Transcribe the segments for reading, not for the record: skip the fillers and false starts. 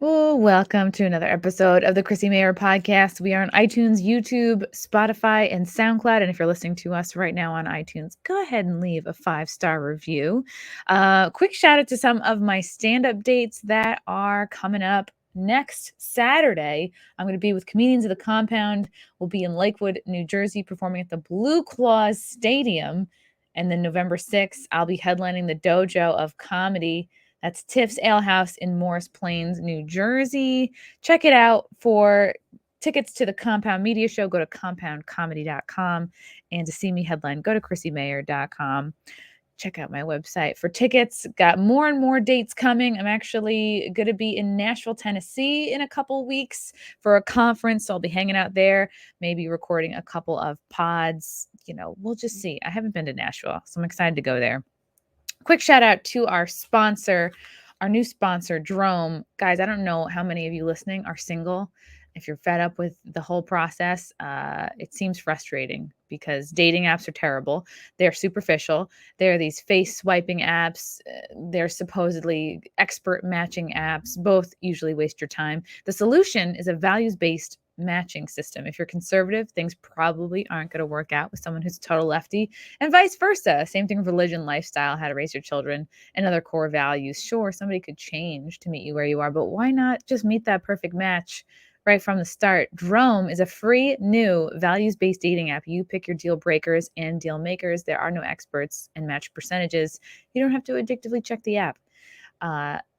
Oh, welcome to another episode of the Chrissie Mayr podcast. We are on iTunes, YouTube, Spotify, and SoundCloud. And if you're listening to us right now on iTunes, go ahead and leave a 5-star review. Quick shout out to some of my stand-up dates that are coming up next Saturday. I'm going to be with Comedians of the Compound. We'll be in Lakewood, New Jersey, performing at the Blue Claws Stadium. And then November 6th, I'll be headlining the Dojo of Comedy. That's Tiff's Ale House in Morris Plains, New Jersey. Check it out. For tickets to the Compound Media Show, go to compoundcomedy.com. And to see me headline, go to chrissiemayr.com. Check out my website for tickets. Got more and more dates coming. I'm actually going to be in Nashville, Tennessee in a couple weeks for a conference. So I'll be hanging out there, maybe recording a couple of pods. We'll just see. I haven't been to Nashville, so I'm excited to go there. Quick shout out to our sponsor, our new sponsor, Drom. Guys, I don't know how many of you listening are single. If you're fed up with the whole process, it seems frustrating because dating apps are terrible. They're superficial. They're these face swiping apps. They're supposedly expert matching apps. Both usually waste your time. The solution is a values-based matching system. If you're conservative, things probably aren't going to work out with someone who's a total lefty, and vice versa. Same thing with religion, lifestyle, how to raise your children, and other core values. Sure, somebody could change to meet you where you are, but why not just meet that perfect match right from the start? Drom is a free new values-based dating app. You pick your deal breakers and deal makers. There are no experts and match percentages. You don't have to addictively check the app.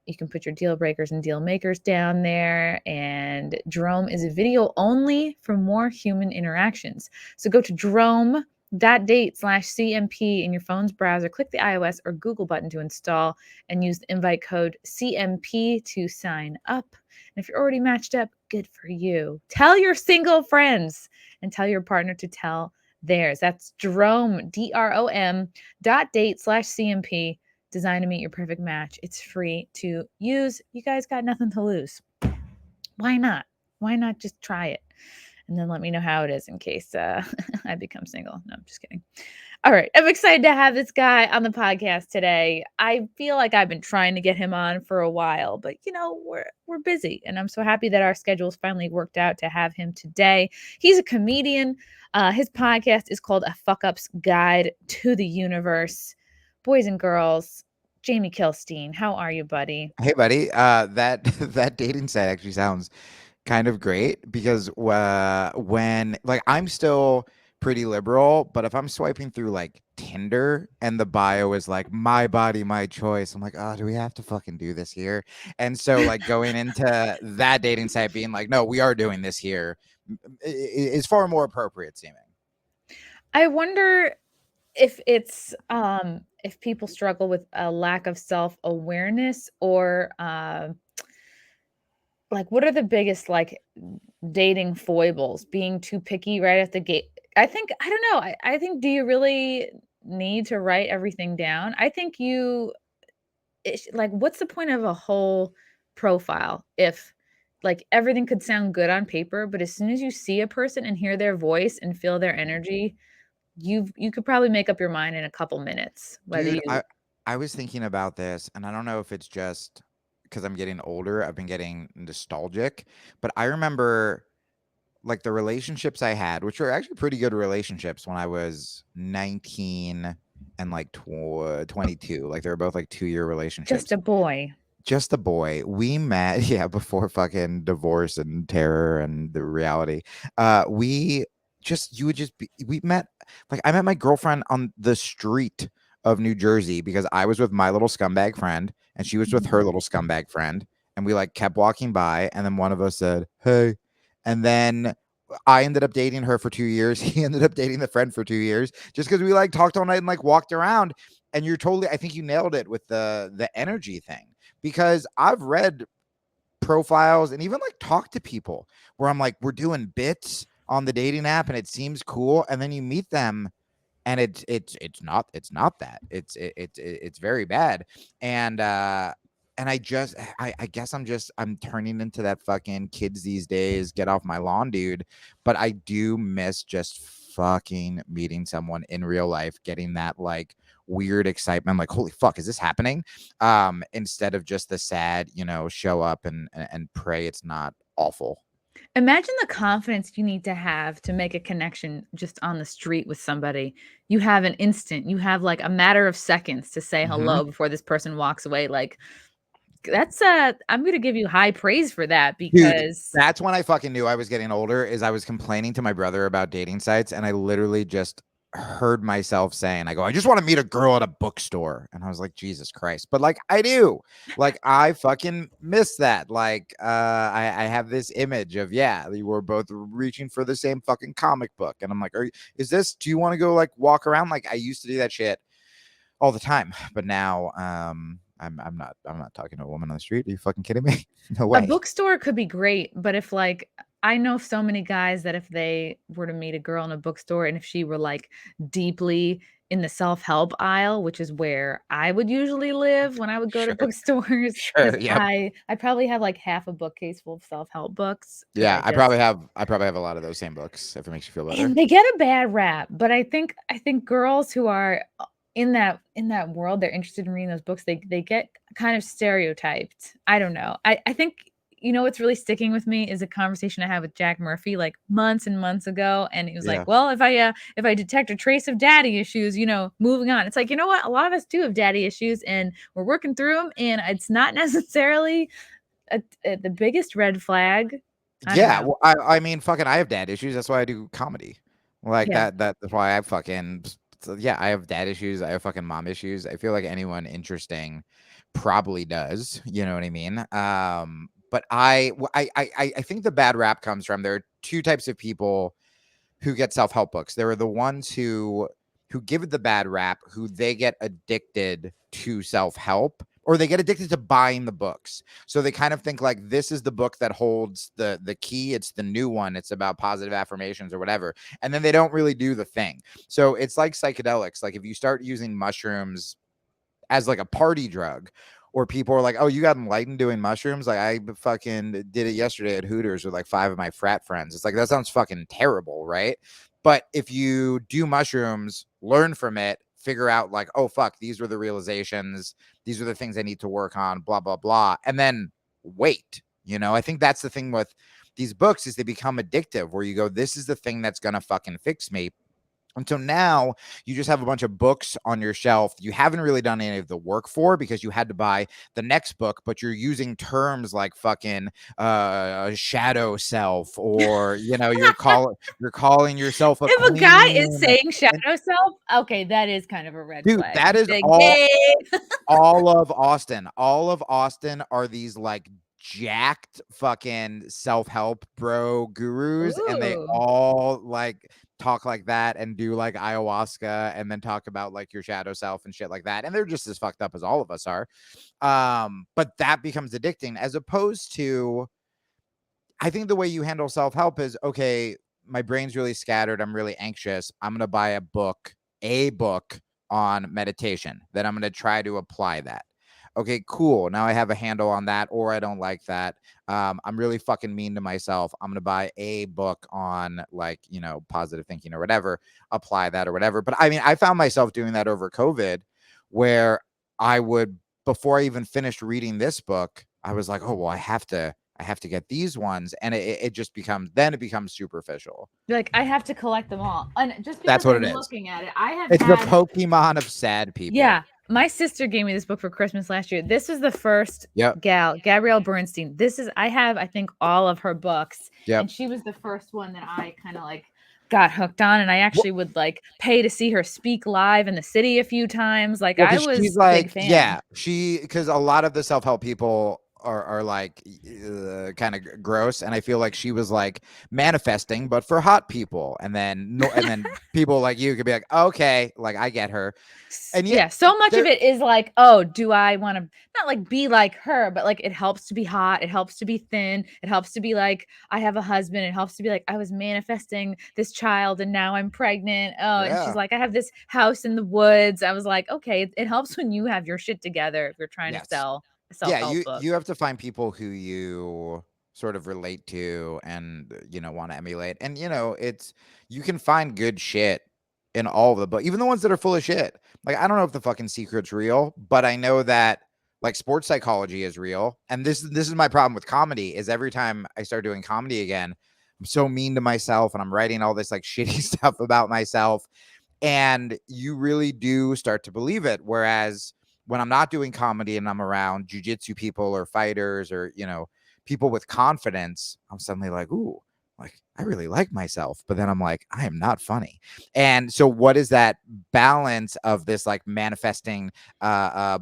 You can put your deal breakers and deal makers down there. And Drom is video only for more human interactions. So go to Drom.Date/CMP in your phone's browser. Click the iOS or Google button to install and use the invite code CMP to sign up. And if you're already matched up, good for you. Tell your single friends and tell your partner to tell theirs. That's Drom, Drom.Date/CMP. Designed to meet your perfect match. It's free to use. You guys got nothing to lose. Why not? Why not just try it? And then let me know how it is in case I become single. No, I'm just kidding. All right. I'm excited to have this guy on the podcast today. I feel like I've been trying to get him on for a while, but we're busy. And I'm so happy that our schedules finally worked out to have him today. He's a comedian. His podcast is called A Fuck Up's Guide to the Universe. Boys and girls, Jamie Kilstein, how are you, buddy? Hey, buddy. That dating site actually sounds kind of great because when I'm still pretty liberal, but if I'm swiping through like Tinder and the bio is like my body, my choice, I'm like, oh, do we have to fucking do this here? And so like going into that dating site being like, no, we are doing this here is far more appropriate seeming. I wonder if it's if people struggle with a lack of self-awareness or like what are the biggest like dating foibles? Being too picky right at the gate. I think I don't know. I think do you really need to write everything down? I think like what's the point of a whole profile if like everything could sound good on paper, but as soon as you see a person and hear their voice and feel their energy, you could probably make up your mind in a couple minutes whether Dude, you I was thinking about this, and I don't know if it's just because I'm getting older, I've been getting nostalgic, but I remember like the relationships I had, which were actually pretty good relationships when I was 19 and like 22. Like they were both like 2-year just relationships. a boy. Just a boy. We met, yeah, before fucking divorce and terror and the reality. We just, you would just be, we met, like, I met my girlfriend on the street of New Jersey because I was with my little scumbag friend and she was with her little scumbag friend. And we like kept walking by. And then one of us said, hey. And then I ended up dating her for 2 years. He ended up dating the friend for 2 years just because we like talked all night and like walked around. And you're totally, I think you nailed it with the energy thing because I've read profiles and even like talked to people where I'm like, we're doing bits on the dating app and it seems cool. And then you meet them and it's not that it's very bad. And I guess I'm turning into that fucking kids these days, get off my lawn dude. But I do miss just fucking meeting someone in real life, getting that like weird excitement, like, holy fuck, is this happening? Instead of just the sad, show up and pray it's not awful. Imagine the confidence you need to have to make a connection just on the street with somebody. You have an instant, you have like a matter of seconds to say Hmm. hello before this person walks away. Like that's I'm gonna give you high praise for that Dude, because that's when I fucking knew I was getting older, is I was complaining to my brother about dating sites, and I literally just heard myself saying, I go, I just want to meet a girl at a bookstore. And I was like, Jesus Christ. But like I do. Like I fucking miss that. Like I have this image of, yeah, we were both reaching for the same fucking comic book. And I'm like, do you want to go like walk around? Like I used to do that shit all the time. But now I'm not talking to a woman on the street. Are you fucking kidding me? No a way. bookstore could be great, but if like I know so many guys that if they were to meet a girl in a bookstore and if she were like deeply in the self-help aisle, which is where I would usually live when I would go to Sure. bookstores, because Sure. Yep. I probably have like half a bookcase full of self-help books because Yeah, I probably have a lot of those same books, if it makes you feel better. and they get a bad rap, but I think girls who are in that world, they're interested in reading those books, they get kind of stereotyped. I don't know. I think what's really sticking with me is a conversation I had with Jack Murphy like months and months ago, and he was like, Yeah. "Well, if I detect a trace of daddy issues, moving on." It's like, you know what? A lot of us do have daddy issues, and we're working through them, and it's not necessarily the biggest red flag. I don't Yeah, know. well, I mean, fucking, I have dad issues. That's why I do comedy. Like Yeah. that's why I fucking so, yeah, I have dad issues. I have fucking mom issues. I feel like anyone interesting probably does. You know what I mean? But I think the bad rap comes from, there are two types of people who get self-help books. There are the ones who give it the bad rap, who they get addicted to self-help, or they get addicted to buying the books. So they kind of think like, this is the book that holds the key. It's the new one. It's about positive affirmations or whatever. And then they don't really do the thing. So it's like psychedelics. Like if you start using mushrooms as like a party drug, or people are like, oh, you got enlightened doing mushrooms, like I fucking did it yesterday at Hooters with like 5 of my frat friends. It's like, that sounds fucking terrible, right? But if you do mushrooms, learn from it, figure out like, oh fuck, these were the realizations, these are the things I need to work on, blah blah blah, and then wait. I think that's the thing with these books, is they become addictive, where you go, this is the thing that's gonna fucking fix me. And so now you just have a bunch of books on your shelf you haven't really done any of the work for, because you had to buy the next book, but you're using terms like fucking shadow self, or you're calling yourself a If a guy is queen. saying And shadow self, okay, that is kind of a red dude, flag. that is Like, all "Yay." all of Austin. All of Austin are these like jacked fucking self-help bro gurus, and they Ooh. all like talk like that and do like ayahuasca and then talk about like your shadow self and shit like that. And they're just as fucked up as all of us are. But that becomes addicting, as opposed to, I think the way you handle self-help is, okay, my brain's really scattered, I'm really anxious, I'm going to buy a book on meditation. Then I'm going to try to apply that. Okay, cool. Now I have a handle on that, or I don't like that. I'm really fucking mean to myself. I'm going to buy a book on like, positive thinking or whatever, apply that or whatever. But I mean, I found myself doing that over COVID, where I would, before I even finished reading this book, I was like, oh, well, I have to get these ones. And it just becomes superficial. Like, I have to collect them all. And just That's because what it I'm is. looking at it, I have It's the had Pokemon of sad people. yeah, my sister gave me this book for Christmas last year. This was the first Yep. Gabrielle Bernstein. I have, I think, all of her books, Yep. and she was the first one that I kind of like got hooked on, and I Well, actually would like pay to see her speak live in the city a few times. Like, I because she's was a big like, fan. yeah, because a lot of the self-help people are like kind of gross, and I feel like she was like manifesting, but for hot people, and then no, and then people like you could be like, okay, like I get her, and yeah, Yeah, so much of there, it is like, oh, do I want to not like be like her, but like it helps to be hot, it helps to be thin, it helps to be like I have a husband, it helps to be like I was manifesting this child and now I'm pregnant. Oh, and she's yeah, like, I have this house in the woods. I was like, okay, it helps when you have your shit together if you're trying to yes, sell a yeah, self-help book. you have to find people who you sort of relate to and want to emulate, and it's, you can find good shit in all of the books, even the ones that are full of shit. Like, I don't know if the fucking secret's real, but I know that like sports psychology is real. And this is my problem with comedy is every time I start doing comedy again, I'm so mean to myself and I'm writing all this like shitty stuff about myself. And you really do start to believe it. Whereas when I'm not doing comedy and I'm around jujitsu people or fighters or, you know, people with confidence, I'm suddenly like, ooh, like I really like myself. But then I'm like, I am not funny. And so what is that balance of this like manifesting,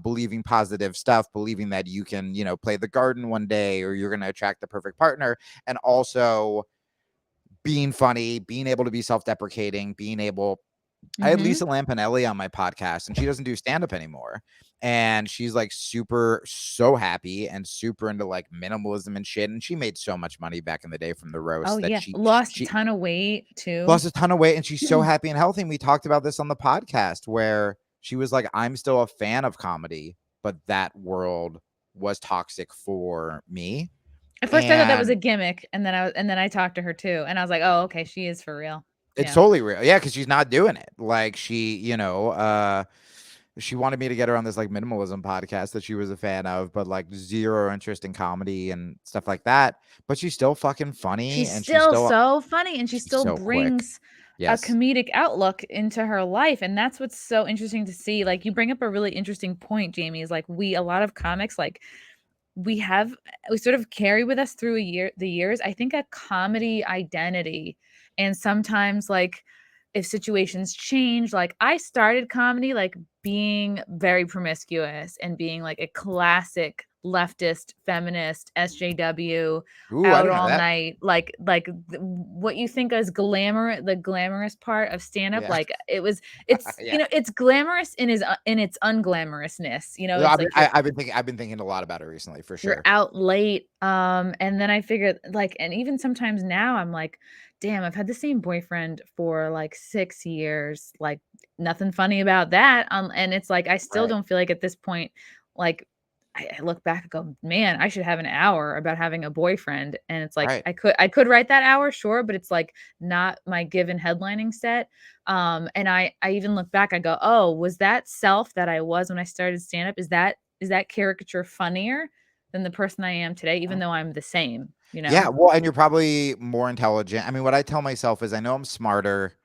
believing positive stuff, believing that you can, you know, play the garden one day or you're going to attract the perfect partner, and also being funny, being able to be self-deprecating, being able I had Mhm. Lisa Lampanelli on my podcast and she doesn't do stand-up anymore. And she's like so happy and super into like minimalism and shit. And she made so much money back in the day from the Oh, roast that yeah. she Lost a she ton of weight too. lost a ton of weight and she's so happy and healthy. And we talked about this on the podcast where she was like, I'm still a fan of comedy, but that world was toxic for me. At first I thought that was a And gimmick, and then I talked to her too, and I was like, "Oh, okay, she is for real." it's Yeah. totally real. Yeah, because she's not doing it. Like she, you know, she wanted me to get her on this like minimalism podcast that she was a fan of, but like zero interest in comedy and stuff like that. But she's still fucking funny She's and she's still still so funny, and she she's still so quick. brings a Yes. comedic outlook into her life, and that's what's so interesting to see. Like, you bring up a really interesting point, Jamie, is like a lot of comics, like we have we sort of carry with us through the years, I think, a comedy identity. And sometimes, like, if situations change, like I started comedy like being very promiscuous and being like a classic leftist feminist SJW, Ooh, I out didn't know all that. night, what you think is the glamorous part of stand up, Yeah. like it's Yeah. it's glamorous in its unglamorousness, No, it's like I've been thinking a lot about it recently for you're sure. out late, and then I figured, like, and even sometimes now I'm like, "Damn, I've had the same boyfriend for, like, 6 years, like, nothing funny about that," and it's like, I still Right. don't feel like at this point, like, I look back and go, "Man, I should have an hour about having a boyfriend," and it's like, Right. I could write that hour, sure, but it's, like, not my given headlining set, and I even look back, I go, "Oh, was that self that I was when I started stand-up, is that caricature funnier than the person I am today, even though I'm the same, you Yeah. know?" Well, and you're probably more intelligent. I mean, what I tell myself is I know I'm smarter,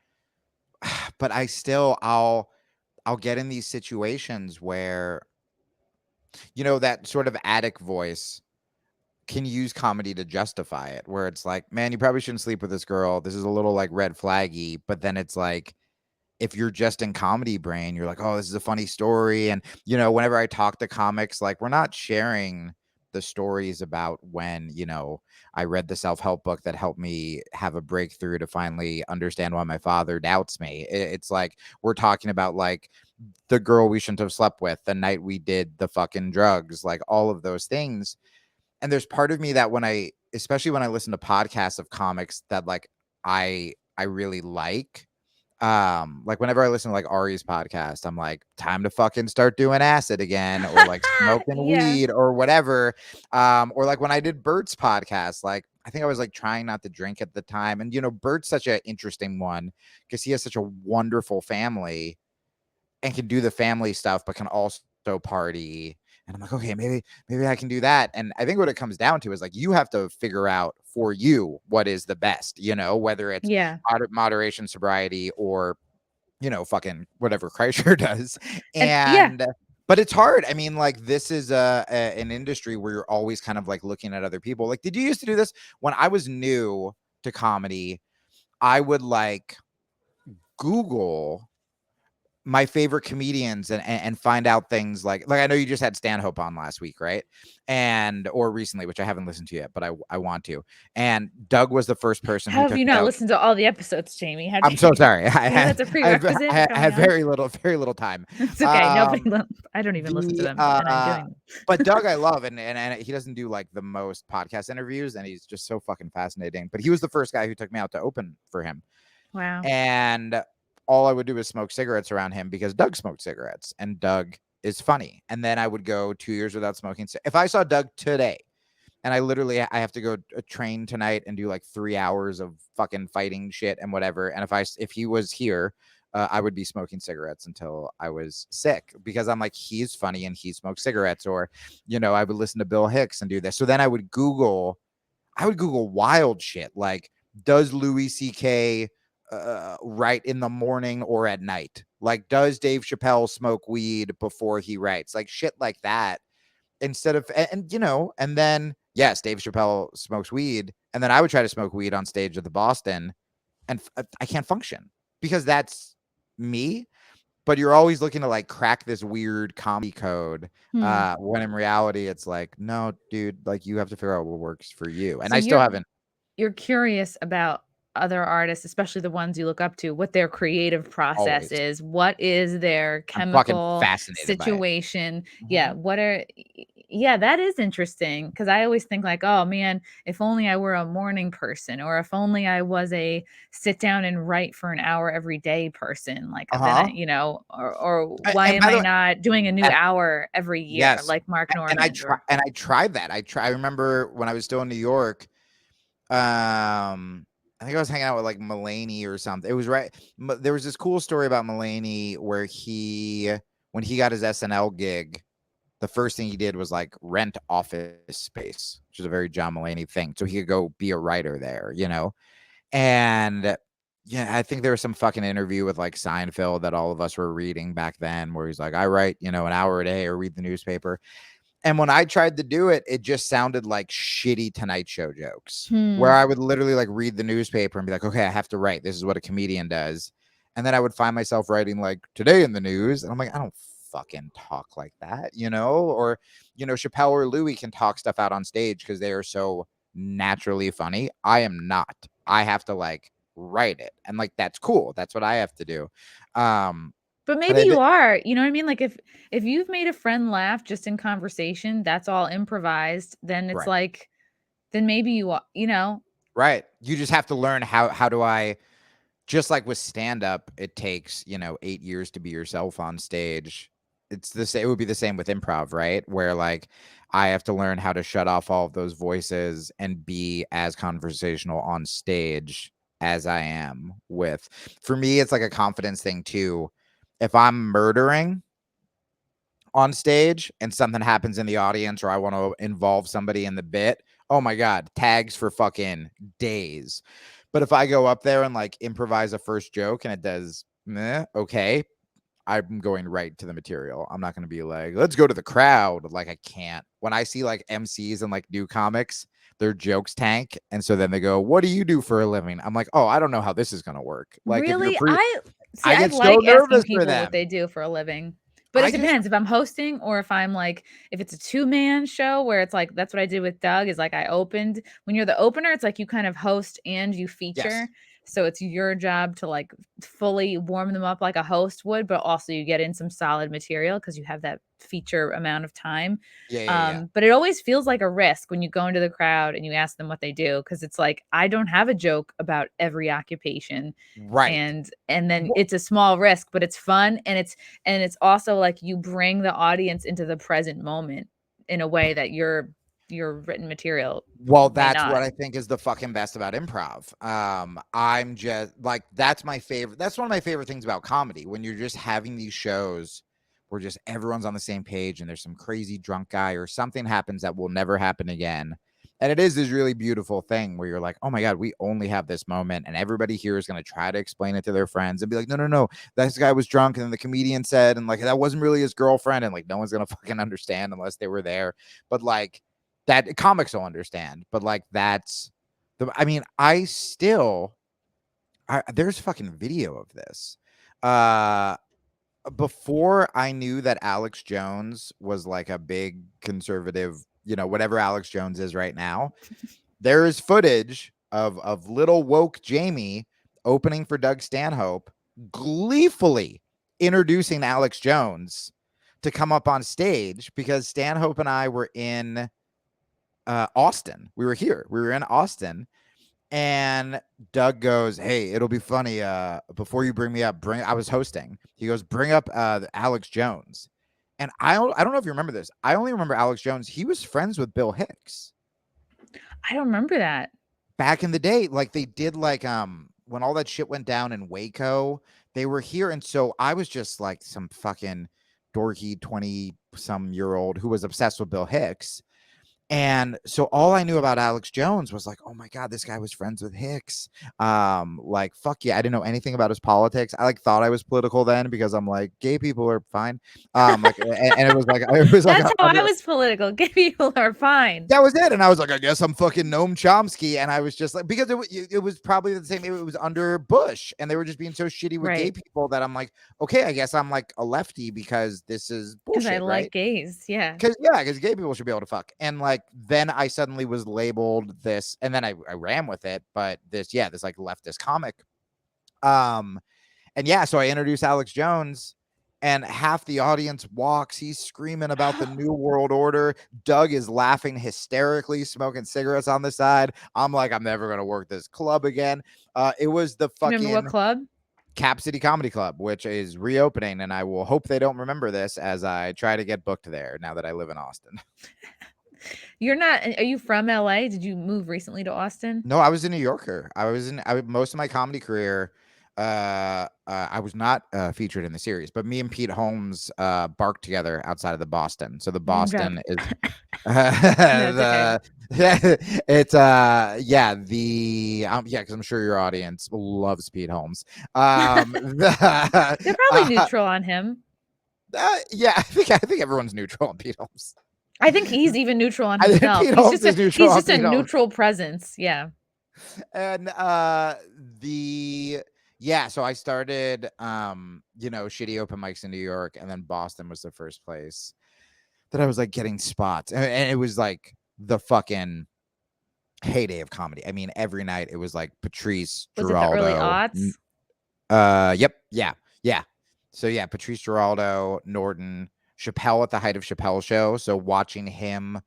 but I'll get in these situations where, you know, that sort of attic voice can use comedy to justify it, where it's like, man, you probably shouldn't sleep with this girl. This is a little like red flaggy. But then it's like, if you're just in comedy brain, you're like, oh, this is a funny story. And, you know, whenever I talk to comics, like we're not sharing the stories about when, you know, I read the self-help book that helped me have a breakthrough to finally understand why my father doubts me. It's like we're talking about like the girl we shouldn't have slept with, the night we did the fucking drugs, like all of those things. And there's part of me that especially when I listen to podcasts of comics that like I really like whenever I listen to like Ari's podcast, I'm like, time to fucking start doing acid again, or like smoking Yeah. weed or whatever. Or like when I did Bert's podcast, like I think I was like trying not to drink at the time. And you know, Bert's such an interesting one because he has such a wonderful family and can do the family stuff, but can also party. And I'm like, okay, maybe I can do that. And I think what it comes down to is like you have to figure out for you what is the best, you know, whether it's Yeah. moderation, sobriety, or you know, fucking whatever Kreischer does. And yeah. And but it's hard. I mean, like this is an industry where you're always kind of like looking at other people. Like, did you used to do this when I was new to comedy? I would like Google my favorite comedians and find out things like I know you just had Stanhope on last week, right? And or recently, which I haven't listened to yet, but I want to. And Doug was the first person How who have took you me not out. listened to all the episodes, Jamie? How do I'm so you sorry. you know that's a prerequisite for I coming had on? very little time. It's okay. Um, I don't even listen to the them, and I'm doing them. but Doug I love, and he doesn't do like the most podcast interviews, and he's just so fucking fascinating. But he was the first guy who took me out to open for him. Wow. And all I would do is smoke cigarettes around him because Doug smoked cigarettes and Doug is funny. And then I would go 2 years without smoking. If I saw Doug today and I have to go train tonight and do like 3 hours of fucking fighting shit and whatever. And if he was here, I would be smoking cigarettes until I was sick because I'm like, he's funny and he smokes cigarettes. Or, I would listen to Bill Hicks and do this. So then I would Google wild shit like, does Louis C.K. Write in the morning or at night? Like, does Dave Chappelle smoke weed before he writes? Like shit like that. Instead of, and then, yes, Dave Chappelle smokes weed. And then I would try to smoke weed on stage at the Boston, and I can't function because that's me. But you're always looking to like crack this weird comedy code, when in reality it's like, no, dude, like you have to figure out what works for you. And So I still haven't. you're curious about other artists, especially the ones you look up to, what their creative process Always. is. What is their I'm fucking chemical fascinated by it. situation? Yeah, Mhm. yeah, that is interesting because I always think like, oh man, if only I were a morning person, or if only I was a sit down and write for an hour every day person. Like then Uh-huh. or why And am by the I way, not doing a new and hour every year yes, like Mark and Normand or I tried that. I remember when I was still in New York. I think I was hanging out with like Mulaney or something. It was right. There was this cool story about Mulaney where when he got his SNL gig, the first thing he did was like rent office space, which is a very John Mulaney thing. So he could go be a writer there. And yeah, I think there was some fucking interview with like Seinfeld that all of us were reading back then where he's like, I write, an hour a day or read the newspaper. And when I tried to do it, it just sounded like shitty Tonight Show jokes where I would literally like read the newspaper and be like, okay, I have to write. This is what a comedian does. And then I would find myself writing like today in the news. And I'm like, I don't fucking talk like that. Or, Chappelle or Louis can talk stuff out on stage because they are so naturally funny. I am not. I have to like write it. And like, that's cool. That's what I have to do. But But maybe I you did. are, you know what I mean? Like if you've made a friend laugh just in conversation, that's all improvised, then it's Right. like then maybe you are, Right. You just have to learn how do I, just like with stand up, it takes, 8 years to be yourself on stage. It's the same. It would be the same with improv, right? Where like I have to learn how to shut off all of those voices and be as conversational on stage as I am with. For me, it's like a confidence thing too. If I'm murdering on stage and something happens in the audience or I want to involve somebody in the bit, oh my God, tags for fucking days. But if I go up there and like improvise a first joke and it does meh, okay, I'm going right to the material. I'm not going to be like, let's go to the crowd. Like, I can't. When I see like MCs and like new comics, their jokes tank. And so then they go, what do you do for a living? I'm like, oh, I don't know how this is going to work. Like, if you're really I see I I get so like asking nervous for people what them. they do for a living. But I it just, depends if I'm hosting or if I'm like if it's a two-man show where it's like that's what I did with Doug is like I opened when you're the opener, it's like you kind of host and you feature. yes. So it's your job to like fully warm them up like a host would, but also you get in some solid material because you have that feature amount of time. Yeah, yeah, yeah. But it always feels like a risk when you go into the crowd and you ask them what they do because it's like I don't have a joke about every occupation, Right. and then Wha it's a small risk, but it's fun and it's also like you bring the audience into the present moment in a way that your written material Well, may that's what not. I think is the fucking best about improv. I'm just like, that's my favorite. That's one of my favorite things about comedy when you're just having these shows where just everyone's on the same page and there's some crazy drunk guy or something happens that will never happen again. And it is this really beautiful thing where you're like, oh my God, we only have this moment. And everybody here is going to try to explain it to their friends and be like, no, no, no, this guy was drunk. And then the comedian said, and like, that wasn't really his girlfriend. And like, no one's going to fucking understand unless they were there. But like, that comics will understand, but like that's I mean, there's fucking video of this. Uh Before I knew that Alex Jones was like a big conservative, whatever Alex Jones is right now, there is footage of little woke Jamie opening for Doug Stanhope, gleefully introducing Alex Jones to come up on stage because Stanhope and I were in Austin. We were here. We were in Austin, and Doug goes, "Hey, it'll be funny. Before you bring me up, I was hosting. He goes, bring up Alex Jones." And I don't know if you remember this. I only remember Alex Jones. He was friends with Bill Hicks I don't remember that. back in the day. Like they did like when all that shit went down in Waco, they were here, and so I was just like some fucking dorky 20-some-year-old who was obsessed with Bill Hicks. And so all I knew about Alex Jones was like, oh my God, this guy was friends with Hicks. Like, fuck yeah. I didn't know anything about his politics. I like thought I was political then because I'm like, gay people are fine. Like, and it was like, That's how I was political. Gay people are fine. that was it. And I was like, I guess I'm fucking Noam Chomsky. And I was just like, because it was probably the same. It was under Bush, and they were just being so shitty with gay people that I'm like, okay, I guess I'm like a lefty because this is bullshit. Because I like gays. Yeah. Because gay people should be able to fuck. And like, then I suddenly was labeled this, and then I ran with it. But this like leftist comic. And so I introduced Alex Jones. And half the audience walks. He's screaming about the New World Order. Doug is laughing hysterically, smoking cigarettes on the side. I'm like, I'm never going to work this club again. It was the fucking... Remember what club? Cap City Comedy Club, which is reopening. And I will hope they don't remember this as I try to get booked there now that I live in Austin. You're not... Are you from LA? Did you move recently to Austin? No, I was a New Yorker. Most of my comedy career... I was not featured in the series, but me and Pete Holmes barked together outside of the Boston. So the Boston is it's because I'm sure your audience loves Pete Holmes. They're probably neutral on him. I think everyone's neutral on Pete Holmes. I think he's even neutral on himself. He's just a neutral presence. Yeah. And so I started, shitty open mics in New York, and then Boston was the first place that I was like getting spots, and it was like the fucking heyday of comedy. I mean, every night it was like Patrice, was Geraldo. it the early aughts? Yep, yeah. So yeah, Patrice, Geraldo, Norton, Chappelle at the height of Chappelle's show. So watching him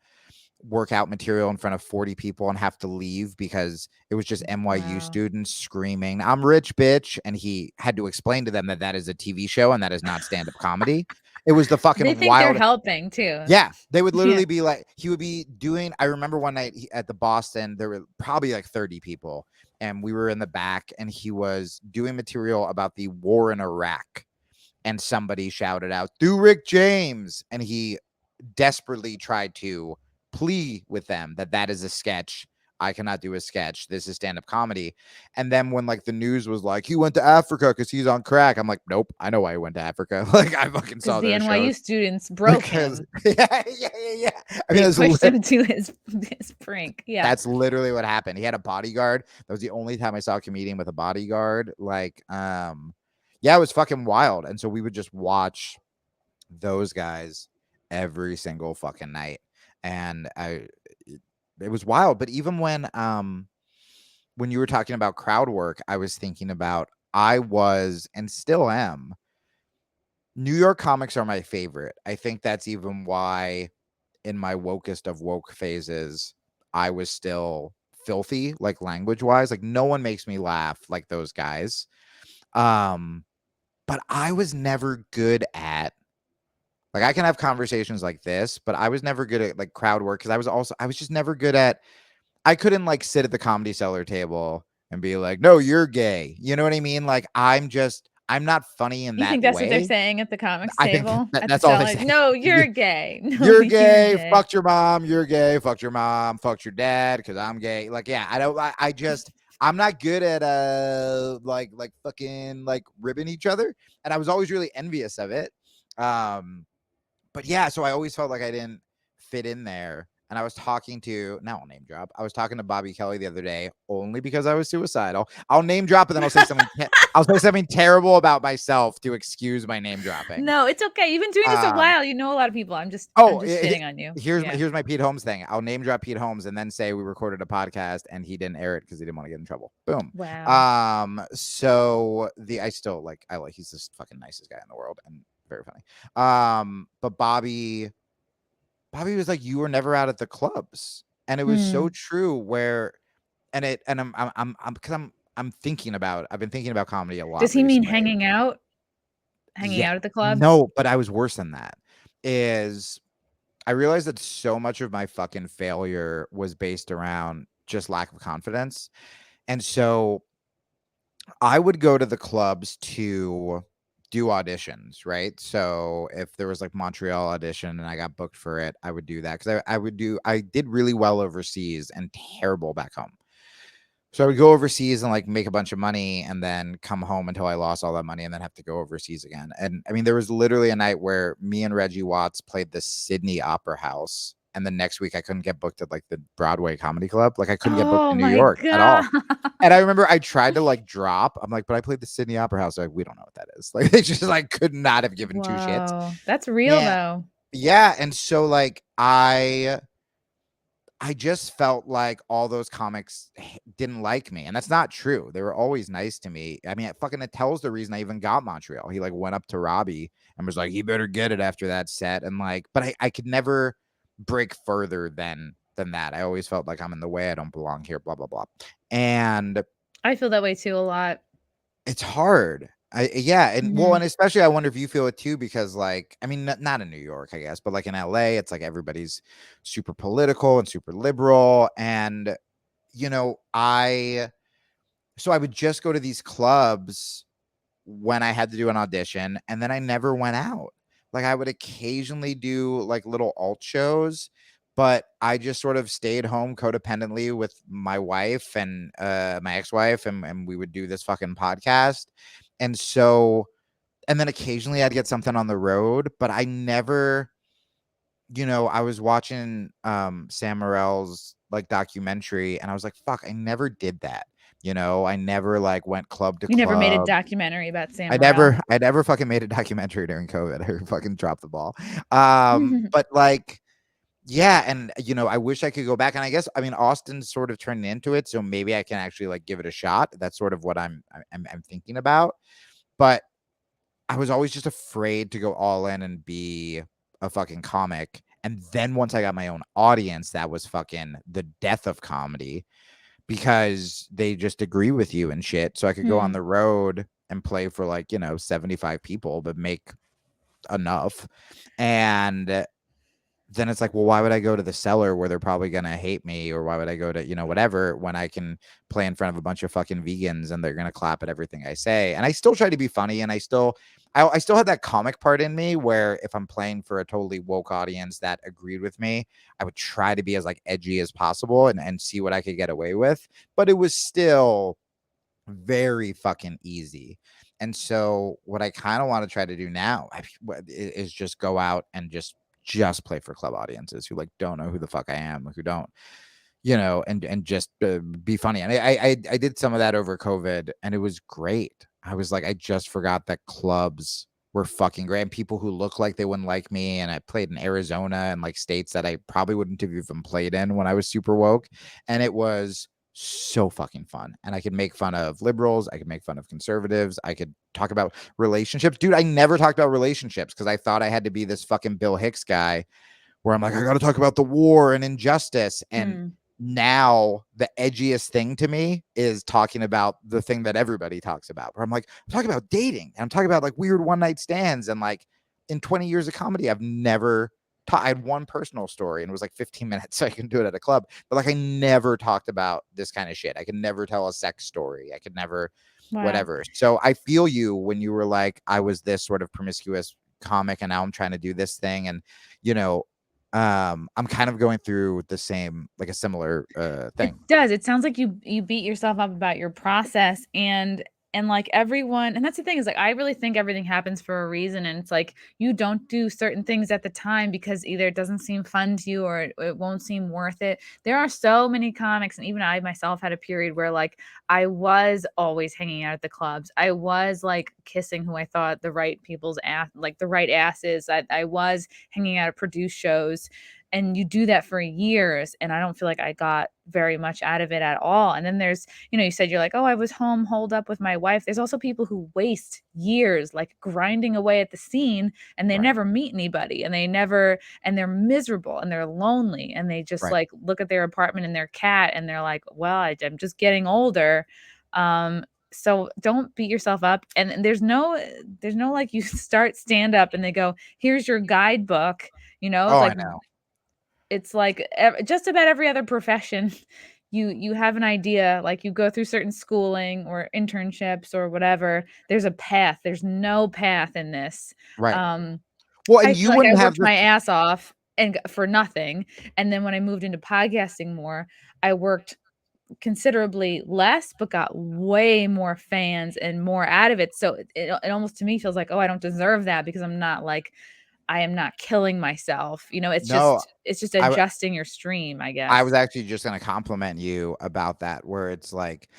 workout material in front of 40 people and have to leave because it was just NYU students screaming, "I'm rich, bitch," and he had to explain to them that is a TV show and that is not stand-up comedy. It was the fucking they think wild. They're helping too. Yeah, they would literally be like, he would be doing. I remember one night at the Boston, there were probably like 30 people, and we were in the back, and he was doing material about the war in Iraq, and somebody shouted out, "Do Rick James," and he desperately tried to plea with them that is a sketch. I cannot do a sketch. This is stand-up comedy. And then when like the news was like, he went to Africa because he's on crack, I'm like, nope, I know why he went to Africa. Like, I fucking saw the NYU shows. Students broke him. Yeah. I mean, they pushed him to his brink. Yeah, that's literally what happened. He had a bodyguard. That was the only time I saw a comedian with a bodyguard. Like, it was fucking wild. And so we would just watch those guys every single fucking night. And it was wild. But even when you were talking about crowd work, I was thinking about, I was and still am, New York comics are my favorite. I think that's even why in my wokest of woke phases, I was still filthy, like language wise. Like no one makes me laugh like those guys. But I was never good at, like, I can have conversations like this, but I was never good at like crowd work because I was just never good at, I couldn't like sit at the Comedy Cellar table and be like, no, you're gay. You know what I mean? Like, I'm not funny in that way. You think that's what they're saying at the comics table? That's all they say. No, you're gay. No, you're gay. Fucked your mom. You're gay. Fucked your mom. Fucked your dad because I'm gay. Like, yeah, I'm not good at like fucking like ribbing each other. And I was always really envious of it. But yeah, so I always felt like I didn't fit in there. And I was talking to, now I'll name drop. I was talking to Bobby Kelly the other day, only because I was suicidal. I'll name drop, and then I'll say something. I'll say something terrible about myself to excuse my name dropping. No, it's okay. You've been doing this a while. You know a lot of people. I'm just shitting on you. Here's my Pete Holmes thing. I'll name drop Pete Holmes and then say we recorded a podcast and he didn't air it because he didn't want to get in trouble. Boom. Wow. So he's the fucking nicest guy in the world and very funny. But Bobby was like, you were never out at the clubs. And it was so true I'm thinking about, I've been thinking about comedy a lot. Does he mean hanging out at the clubs? No, but I was worse than that. I realized that so much of my fucking failure was based around just lack of confidence. And so I would go to the clubs to do auditions, right? So if there was like Montreal audition and I got booked for it, I would do that because I did really well overseas and terrible back home. So I would go overseas and like make a bunch of money and then come home until I lost all that money and then have to go overseas again. And I mean, there was literally a night where me and Reggie Watts played the Sydney Opera House. And the next week I couldn't get booked at like the Broadway Comedy Club. Like I couldn't get booked Oh in New my York at God. all. And I remember I tried to like drop. I'm like, but I played the Sydney Opera House. They're like, we don't know what that is. Like they just like could not have given two shits. Whoa. That's real And though. yeah, and so like I just felt like all those comics didn't like me, and that's not true. They were always nice to me. I mean, it tells the reason I even got Montreal. He like went up to Robbie and was like, "He better get it after that set." And like, but I could never break further than that. I always felt like I'm in the way. I don't belong here. Blah blah blah. And I feel that way too a lot. it's hard. Yeah, and well, Mhm. and especially I wonder if you feel it too, because like, I mean, not in New York, I guess, but like in LA, it's like everybody's super political and super liberal. And you know, I would just go to these clubs when I had to do an audition, and then I never went out. Like I would occasionally do like little alt shows, but I just sort of stayed home codependently with my wife and my ex-wife, and we would do this fucking podcast. And so, and then occasionally I'd get something on the road, but I never, I was watching Sam Morril's like documentary and I was like, fuck, I never did that. I never like went club to You never made a club. documentary about Sam I Morril. never I never fucking made a documentary during COVID. I fucking dropped the ball. But like, yeah, and I wish I could go back. And I guess I mean Austin's sort of turning into it, so maybe I can actually like give it a shot. That's sort of what I'm thinking about. But I was always just afraid to go all in and be a fucking comic. And then once I got my own audience, that was fucking the death of comedy because they just agree with you and shit. So I could go on Hmm. the road and play for like, 75 people, but make enough. And then it's like, well, why would I go to the cellar where they're probably gonna hate me, or why would I go to whatever when I can play in front of a bunch of fucking vegans and they're gonna clap at everything I say? And I still try to be funny, and I still have that comic part in me where if I'm playing for a totally woke audience that agreed with me, I would try to be as like edgy as possible and see what I could get away with. But it was still very fucking easy. And so what I kind of want to try to do now is just go out and just play for club audiences who like don't know who the fuck I am, who don't, and just be funny. And I did some of that over COVID, and it was great. I was like, I just forgot that clubs were fucking great, and people who look like they wouldn't like me. And I played in Arizona and like states that I probably wouldn't have even played in when I was super woke, and it was so fucking fun. And I could make fun of liberals, I could make fun of conservatives, I could talk about relationships. Dude, I never talked about relationships because I thought I had to be this fucking Bill Hicks guy where I'm like, I got to talk about the war and injustice. And Hmm. now the edgiest thing to me is talking about the thing that everybody talks about, where I'm like, I'm talking about dating and I'm talking about like weird one night stands. And like in 20 years of comedy, I've never I had one personal story and it was like 15 minutes, so I can do it at a club. But like I never talked about this kind of shit. I could never tell a sex story. I could never Wow. whatever. So I feel you when you were like, I was this sort of promiscuous comic and now I'm trying to do this thing. And you know, I'm kind of going through the same, like a similar It thing. does. It sounds like you beat yourself up about your process and like everyone, and that's the thing is like I really think everything happens for a reason, and it's like you don't do certain things at the time because either it doesn't seem fun to you or it won't seem worth it. There are so many comics, and even I myself had a period where like I was always hanging out at the clubs. I was like kissing who I thought the right people's ass, like the right asses. I was hanging out at produced shows, and you do that for years, and I don't feel like I got very much out of it at all. And then there's, you said you're like, oh, I was home holed up with my wife. There's also people who waste years like grinding away at the scene, and they Right. never meet anybody, and they're miserable and they're lonely, and they just Right. like look at their apartment and their cat and they're like, well, I'm just getting older. So don't beat yourself up, and there's no like you start stand up and they go, here's your guidebook. It's Oh, I like know. it's like just about every other profession. you have an idea, like you go through certain schooling or internships or whatever. There's a path. There's no path in this. Right. Um, Well, and I you feel like I wouldn't have worked the my ass off and for nothing. And then when I moved into podcasting more, I worked considerably less, but got way more fans and more out of it. So it almost to me feels like, oh, I don't deserve that because I'm not like, I am not killing myself. no. It's just I adjusting your stream, I I was guess. actually just gonna compliment you about that, where it's like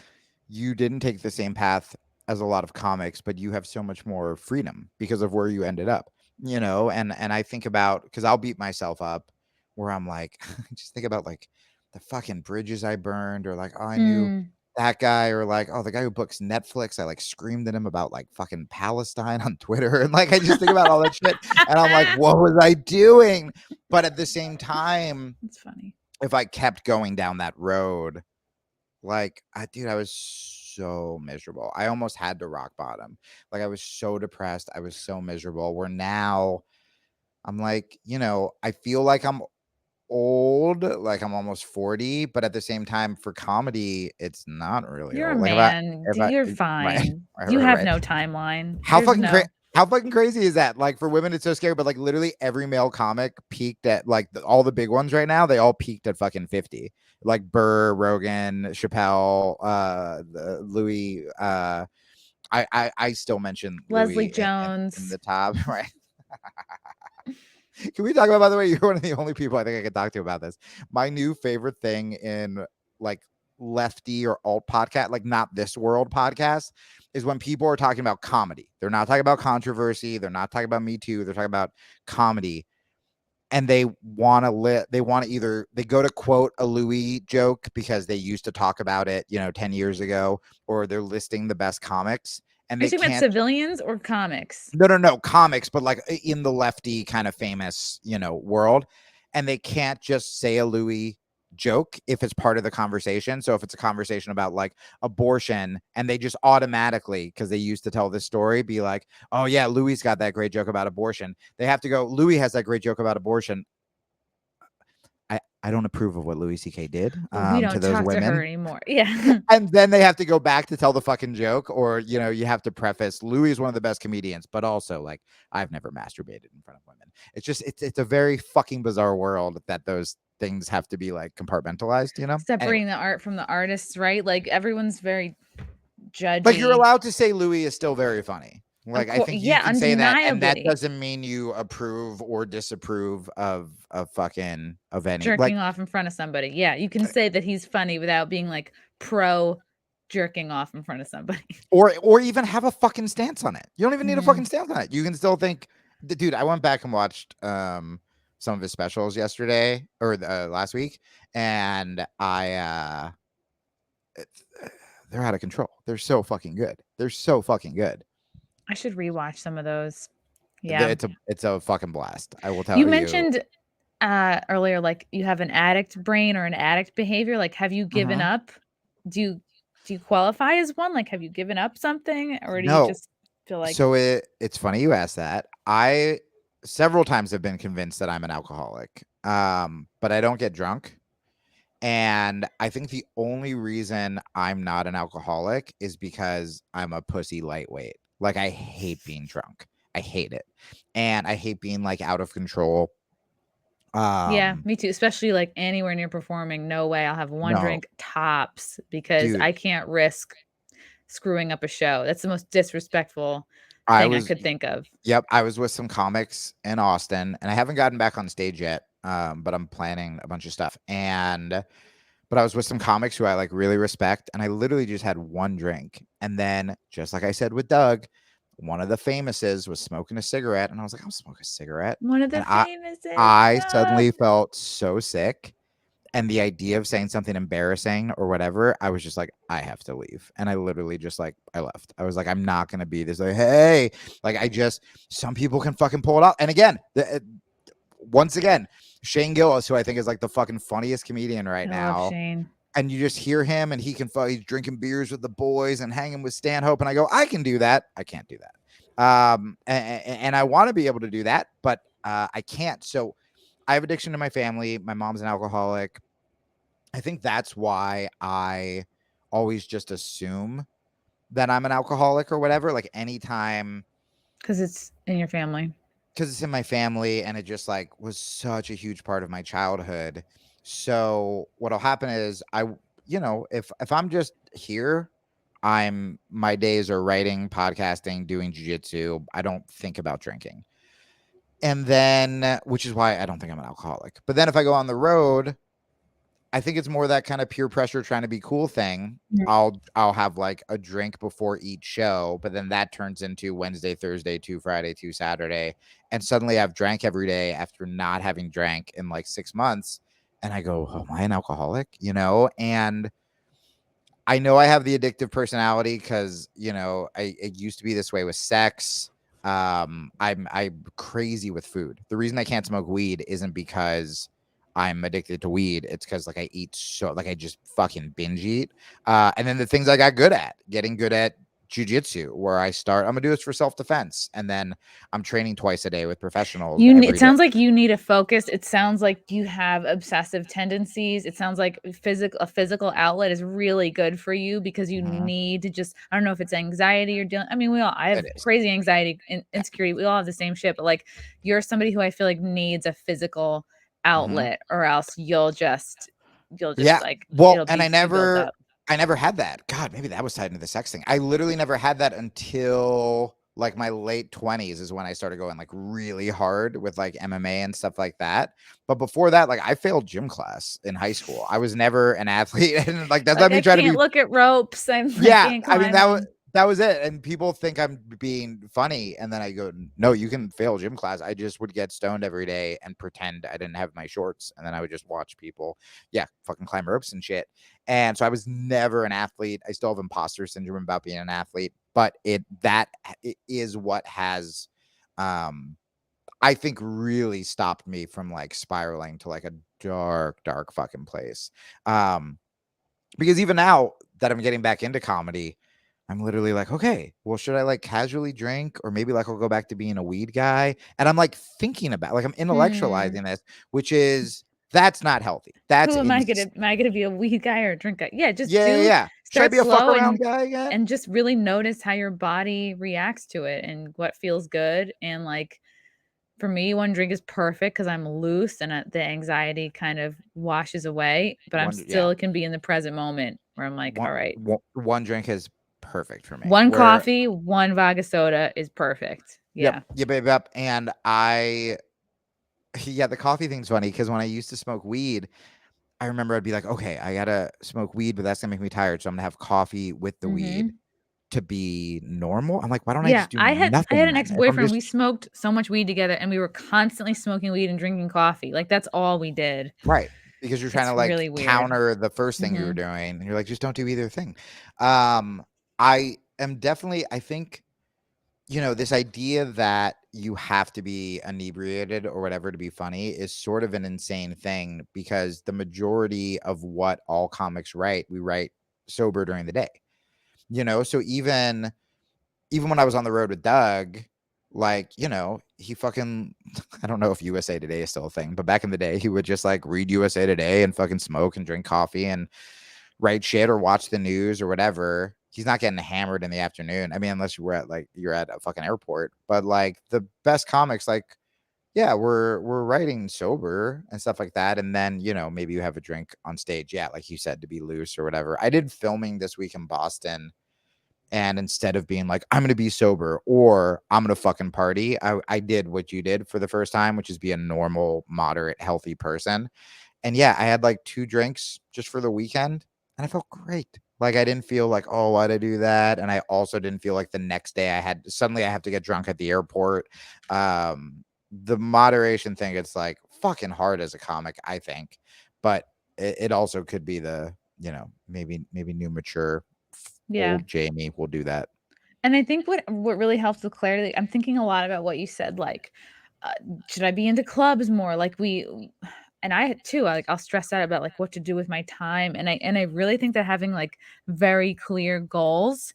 you didn't take the same path as a lot of comics, but you have so much more freedom because of where you ended up, and I think about, because I'll beat myself up where I'm like, just think about like the fucking bridges I burned, or like, oh, I knew Mm. that guy, or like, oh, the guy who books Netflix, I like screamed at him about like fucking Palestine on Twitter. And like I just think about all that shit and I'm like, what was I doing? But at the same time, It's funny. if I kept going down that road, like, dude, I was so miserable. I almost had to rock bottom. Like, I was so depressed. I was so miserable. Where now I'm like, I feel like I'm old, like I'm almost 40, but at the same time, for comedy, it's not really You're a old. Like, man. if I, You're right, fine. right, You right, have right. no timeline. How There's fucking crazy. no. How fucking crazy is that? Like, for women, it's so scary, but like literally every male comic peaked at like all the big ones right now. They all peaked at fucking 50. Like Burr, Rogan, Chappelle, Louis. I still mention Leslie Louis in Jones. the top, right? Can we talk about, by the way, you're one of the only people I think I can talk to about this. My new favorite thing in like lefty or alt podcast, like not this world podcast, is when people are talking about comedy. They're not talking about controversy. They're not talking about Me Too. They're talking about comedy. And they want to either they go to quote a Louis joke because they used to talk about it, 10 years ago, or they're listing the best comics and Are you they talking about can't. civilians or comics? No, comics, but like in the lefty kind of famous, world. And they can't just say a Louis joke if it's part of the conversation. So if it's a conversation about like abortion, and they just automatically, because they used to tell this story, be like, oh yeah, Louis got that great joke about abortion. They have to go, Louis has that great joke about abortion. I don't approve of what Louis C.K. did We to don't those talk to her women. anymore. Yeah. And then they have to go back to tell the fucking joke, or you have to preface, Louis is one of the best comedians, but also like, I've never masturbated in front of women. It's just it's a very fucking bizarre world that those things have to be like compartmentalized. Anyway, Separating the art from the artists, right? Like everyone's very like, you're judgy. allowed to say Louis is still very funny. Of Like, I course, think you yeah, can say that, and that undeniably. doesn't mean you approve or disapprove of fucking of any, like, Jerking off in front of somebody. Yeah, you can say that he's funny without being like pro jerking off in front of somebody. or even have a fucking stance on it. You don't even need a Mhm. fucking stance on it. You can still think, dude. I went back and watched some of his specials yesterday, or last week, and they're out of control. They're so fucking good. They're so fucking good. I should rewatch some of those. Yeah. It's a fucking blast. I will You tell you. mentioned earlier like you have an addict brain or an addict behavior. Like have you given Mhm. up? Do you qualify as one? Like have you given up something or do you No, just feel like so it's funny you asked that. I several times have been convinced that I'm an alcoholic, but I don't get drunk. And I think the only reason I'm not an alcoholic is because I'm a pussy lightweight. Like, I hate being drunk. I hate it. And I hate being like out of control. yeah, Um, me too, especially like anywhere near performing. No way. I'll have one no, drink tops because dude, I can't risk screwing up a show. That's the most disrespectful I thing I was, could think of. yep, I was with some comics in Austin, and I haven't gotten back on stage yet. But I'm planning a bunch of stuff. But I was with some comics who I like really respect, and I literally just had one drink. And then, just like I said with Doug, one of the famouses was smoking a cigarette, and I was like, I'll smoke a cigarette. One of the And famouses. I suddenly felt so sick. And the idea of saying something embarrassing or whatever, I was just like, I have to leave. And I literally just like, I left. I was like, I'm not going to be this. Like, hey, like, some people can fucking pull it off. And again, once again, Shane Gillis, who I think is like the fucking funniest comedian right I love now. Shane. And you just hear him, and he's drinking beers with the boys and hanging with Stanhope. And I go, I can do that. I can't do that. And I want to be able to do that, but I can't. So I have addiction to my family. My mom's an alcoholic. I think that's why I always just assume that I'm an alcoholic or whatever. Like anytime, Because it's in your family. because it's in my family and it just like was such a huge part of my childhood. So what'll happen is if I'm just here, my days are writing, podcasting, doing jujitsu. I don't think about drinking. And then, which is why I don't think I'm an alcoholic. But then if I go on the road, I think it's more that kind of peer pressure trying to be cool thing. Mhm. I'll have like a drink before each show, but then that turns into Wednesday, Thursday, to Friday, to Saturday, and suddenly I've drank every day after not having drank in like 6 months, and I go, "Oh, am I an alcoholic?" And I know I have the addictive personality because it used to be this way with sex. I'm crazy with food. The reason I can't smoke weed isn't because I'm addicted to weed. It's because like I eat so like I just fucking binge eat. And then the things I got good at, getting good at jujitsu, where I'm gonna do this for self defense, and then I'm training twice a day with professionals It every day. sounds like you need a focus. It sounds like you have obsessive tendencies. It sounds like a physical outlet is really good for you because you Mhm. need to just, I don't know if it's anxiety you're dealing. I mean, I have It is. crazy anxiety and Yeah. insecurity. We all have the same shit, but like you're somebody who I feel like needs a physical Mhm. outlet or else you'll just Yeah. like, Well, it'll and be too built up. I never had that. God, maybe that was tied into the sex thing. I literally never had that until like my late 20s is when I started going like really hard with like MMA and stuff like that. But before that, like I failed gym class in high school. I was never an athlete. And like that's not Like me I trying to can't be. look at ropes. I Yeah, can't I mean climb them. that was it, and people think I'm being funny, and then I go, "No, you can fail gym class." I just would get stoned every day and pretend I didn't have my shorts, and then I would just watch people, yeah, fucking climb ropes and shit. And so I was never an athlete. I still have imposter syndrome about being an athlete, but it is what has, um, I think, really stopped me from like spiraling to like a dark, dark fucking place. Um, because even now that I'm getting back into comedy, I'm literally like, okay, well, should I like casually drink or maybe like I'll go back to being a weed guy? And I'm like thinking about like I'm Hmm. intellectualizing this, which is that's not healthy. Who That's am I gonna be a weed guy or a drink guy? Yeah, just yeah, yeah, yeah. Should I start be a fuck slow around guy again? and just really notice how your body reacts to it and what feels good. And like for me, one drink is perfect because I'm loose and the anxiety kind of washes away, but I'm Yeah, still can be in the present moment where I'm like, all right, one drink is perfect for me. one Where coffee, one vodka soda is perfect. yep, Yeah. yep, yep, yep. And yeah, the coffee thing's funny because when I used to smoke weed, I remember I'd be like, okay, I gotta smoke weed, but that's gonna make me tired. So I'm gonna have coffee with the weed Hmm. to be normal. I'm like, why don't I Yeah, just do I had nothing an then? If I'm ex-boyfriend, we just smoked so much weed together, and we were constantly smoking weed and drinking coffee, like, that's all we did. right, because you're trying to It's like really weird. counter the first thing you were Mhm. doing, and you're like, just don't do either thing. Um, I am definitely, I think, this idea that you have to be inebriated or whatever to be funny is sort of an insane thing because the majority of what all comics write, we write sober during the day. So even when I was on the road with Doug, like, he fucking I don't know if USA Today is still a thing, but back in the day, he would just like read USA Today and fucking smoke and drink coffee and write shit or watch the news or whatever. He's not getting hammered in the afternoon. I mean, unless you're at a fucking airport. But like the best comics, like, yeah, we're writing sober and stuff like that. And then, maybe you have a drink on stage. Yeah, like you said, to be loose or whatever. I did filming this week in Boston. And instead of being like, I'm going to be sober or I'm going to fucking party, I did what you did for the first time, which is be a normal, moderate, healthy person. And yeah, I had like 2 drinks just for the weekend and I felt great. Like I didn't feel like, oh, why'd I do that? And I also didn't feel like the next day I have to get drunk at the airport. The moderation thing, it's like fucking hard as a comic, I think. But it also could be maybe new mature Yeah. old Jamie will do that. And I think what really helps with clarity, I'm thinking a lot about what you said, like, uh, should I be into clubs more? Like and I too, I'll stress out about like what to do with my time. And I really think that having like very clear goals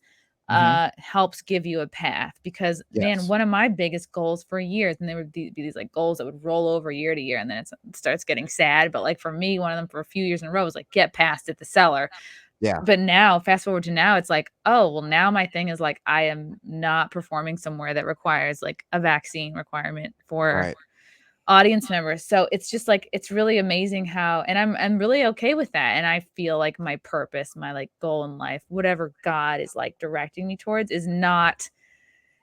Mhm. helps give you a path. Because man, Yes. one of my biggest goals for years, and there would be these like goals that would roll over year to year, and then it starts getting sad. But like for me, one of them for a few years in a row was like get past at the cellar. Yeah. But now, fast forward to now, it's like, oh well, now my thing is like I am not performing somewhere that requires like a vaccine requirement for Right. audience members. So it's just like it's really amazing how, and I'm really okay with that. And I feel like my purpose, my like goal in life, whatever God is like directing me towards, is not,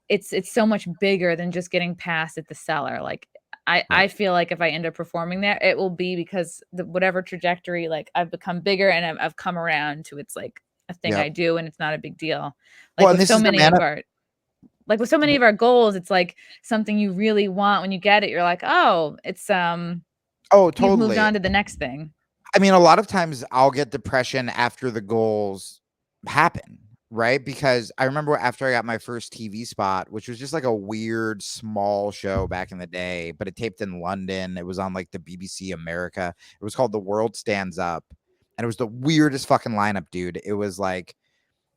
it's so much bigger than just getting past at the cellar. Like I Right. feel like if I end up performing there, it will be because the whatever trajectory, like I've become bigger and I've come around to, it's like a thing I Yep. do and it's not a big deal. Like Well, and with this so is the many of man. our, like with so many of our goals, it's like something you really want. When you get it, you're like, oh, it's Oh, you've moved totally. on to the next thing. I mean, a lot of times I'll get depression after the goals happen, right? Because I remember after I got my first TV spot, which was just like a weird small show back in the day, but it taped in London. It was on like the BBC America. It was called The World Stands Up. And it was the weirdest fucking lineup, dude. It was like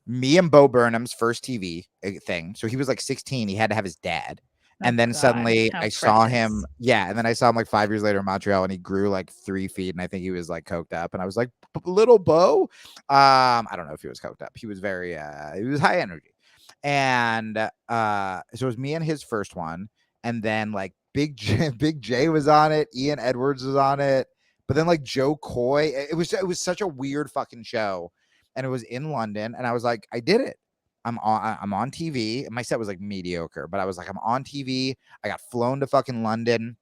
me and Bo Burnham's first TV thing. So he was like 16. He had to have his dad. Oh And then God, suddenly how I saw precious. him. Yeah. And then I saw him like 5 years later in Montreal and he grew like 3 feet. And I think he was like coked up. And I was like, little Bo. I don't know if he was coked up. He was very, he was high energy. And so it was me and his first one. And then like Big J was on it. Ian Edwards was on it. But then like Joe Coy, it was such a weird fucking show, and it was in London, and I was like, I did it. I'm on TV. And my set was like mediocre, but I was like, I'm on TV. I got flown to fucking London.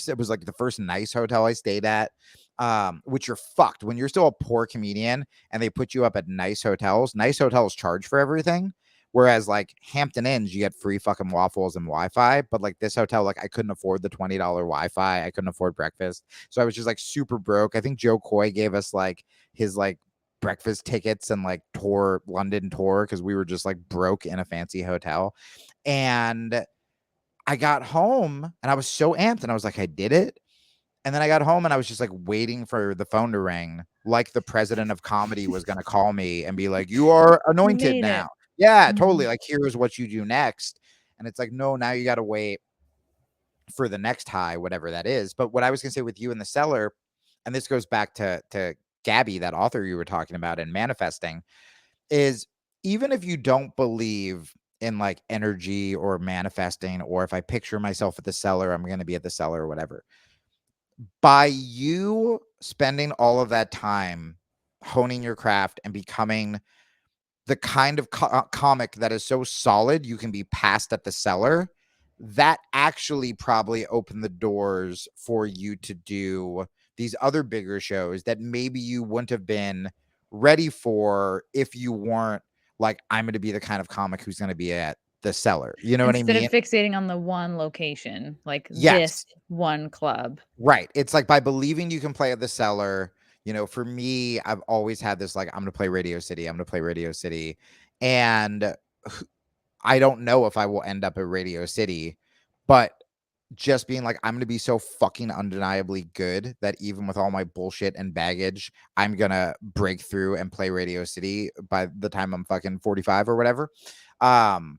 It was like the first nice hotel I stayed at. Which you're fucked when you're still a poor comedian and they put you up at nice hotels. Nice hotels charge for everything. Whereas like Hampton Inns, you get free fucking waffles and Wi-Fi. But like this hotel, like I couldn't afford the $20 Wi-Fi. I couldn't afford breakfast. So I was just like super broke. I think Joe Coy gave us like his like breakfast tickets and like London tour because we were just like broke in a fancy hotel. And I got home and I was so amped and I was like, I did it. And then I got home and I was just like waiting for the phone to ring, like the president of comedy was going to call me and be like, you are You anointed made it. now. Yeah, totally. Mhm. Like, here's what you do next. And it's like, no, now you got to wait for the next high, whatever that is. But what I was going to say with you in the cellar, and this goes back to Gabby, that author you were talking about, and manifesting, is even if you don't believe in like energy or manifesting, or if I picture myself at the cellar, I'm going to be at the cellar or whatever, by you spending all of that time honing your craft and becoming the kind of comic that is so solid you can be passed at the cellar, that actually probably opened the doors for you to do these other bigger shows that maybe you wouldn't have been ready for if you weren't like, I'm going to be the kind of comic who's going to be at the cellar. You know what I Instead of mean? fixating on the one location, like this Yes. one club. Right. It's like by believing you can play at the cellar, for me, I've always had this like, I'm going to play Radio City. I'm going to play Radio City. And I don't know if I will end up at Radio City, but just being like, I'm going to be so fucking undeniably good that even with all my bullshit and baggage, I'm going to break through and play Radio City by the time I'm fucking 45 or whatever. I'm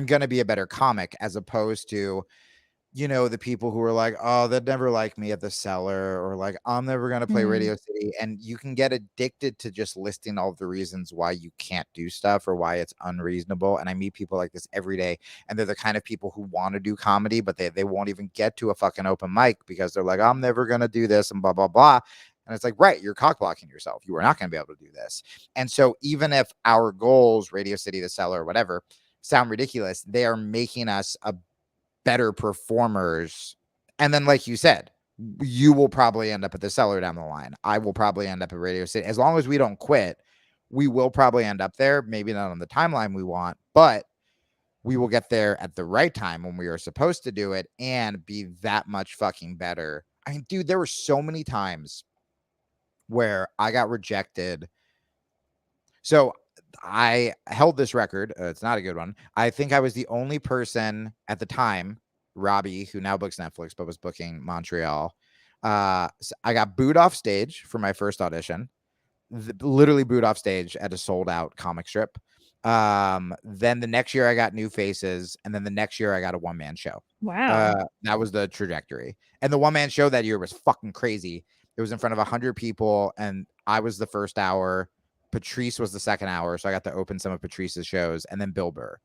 going to be a better comic as opposed to, the people who are like, oh, they'd never like me at the cellar, or like, I'm never going to play Mhm. Radio City. And you can get addicted to just listing all the reasons why you can't do stuff or why it's unreasonable. And I meet people like this every day. And they're the kind of people who want to do comedy, but they won't even get to a fucking open mic because they're like, I'm never going to do this and blah, blah, blah. And it's like, right, you're cock blocking yourself. You are not going to be able to do this. And so even if our goals, Radio City, the cellar, whatever, sound ridiculous, they are making us a better performers. And then, like you said, you will probably end up at the cellar down the line. I will probably end up at Radio City. As long as we don't quit, we will probably end up there. Maybe not on the timeline we want, but we will get there at the right time when we are supposed to do it and be that much fucking better. I mean, dude, there were so many times where I got rejected. So I held this record. It's not a good one. I think I was the only person at the time, Robbie, who now books Netflix, but was booking Montreal. So I got booed off stage for my first audition, literally booed off stage at a sold out comic strip. Then the next year I got New Faces, and then the next year I got a one-man show. Wow. That was the trajectory. And the one-man show that year was fucking crazy. It was in front of 100 people, and I was the first hour. Patrice was the second hour, so I got to open some of Patrice's shows, and then Bill Burr.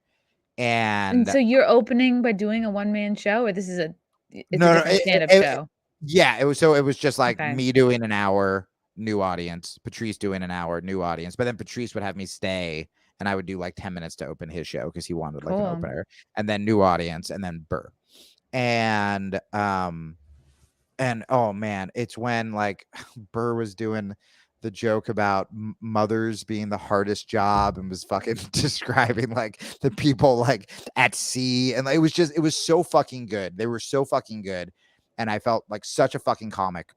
And And so you're opening by doing a one-man show, or this is it's a no, different stand-up it show? yeah, it was just like Okay, me doing an hour, new audience, Patrice doing an hour, new audience. But then Patrice would have me stay, and I would do like 10 minutes to open his show because he wanted like an cool. opener, and then new audience, and then Burr. And oh man, it's when like Burr was doing the joke about mothers being the hardest job and was fucking describing like the people like at sea, and it was so fucking good. They were so fucking good, and I felt like such a fucking comic.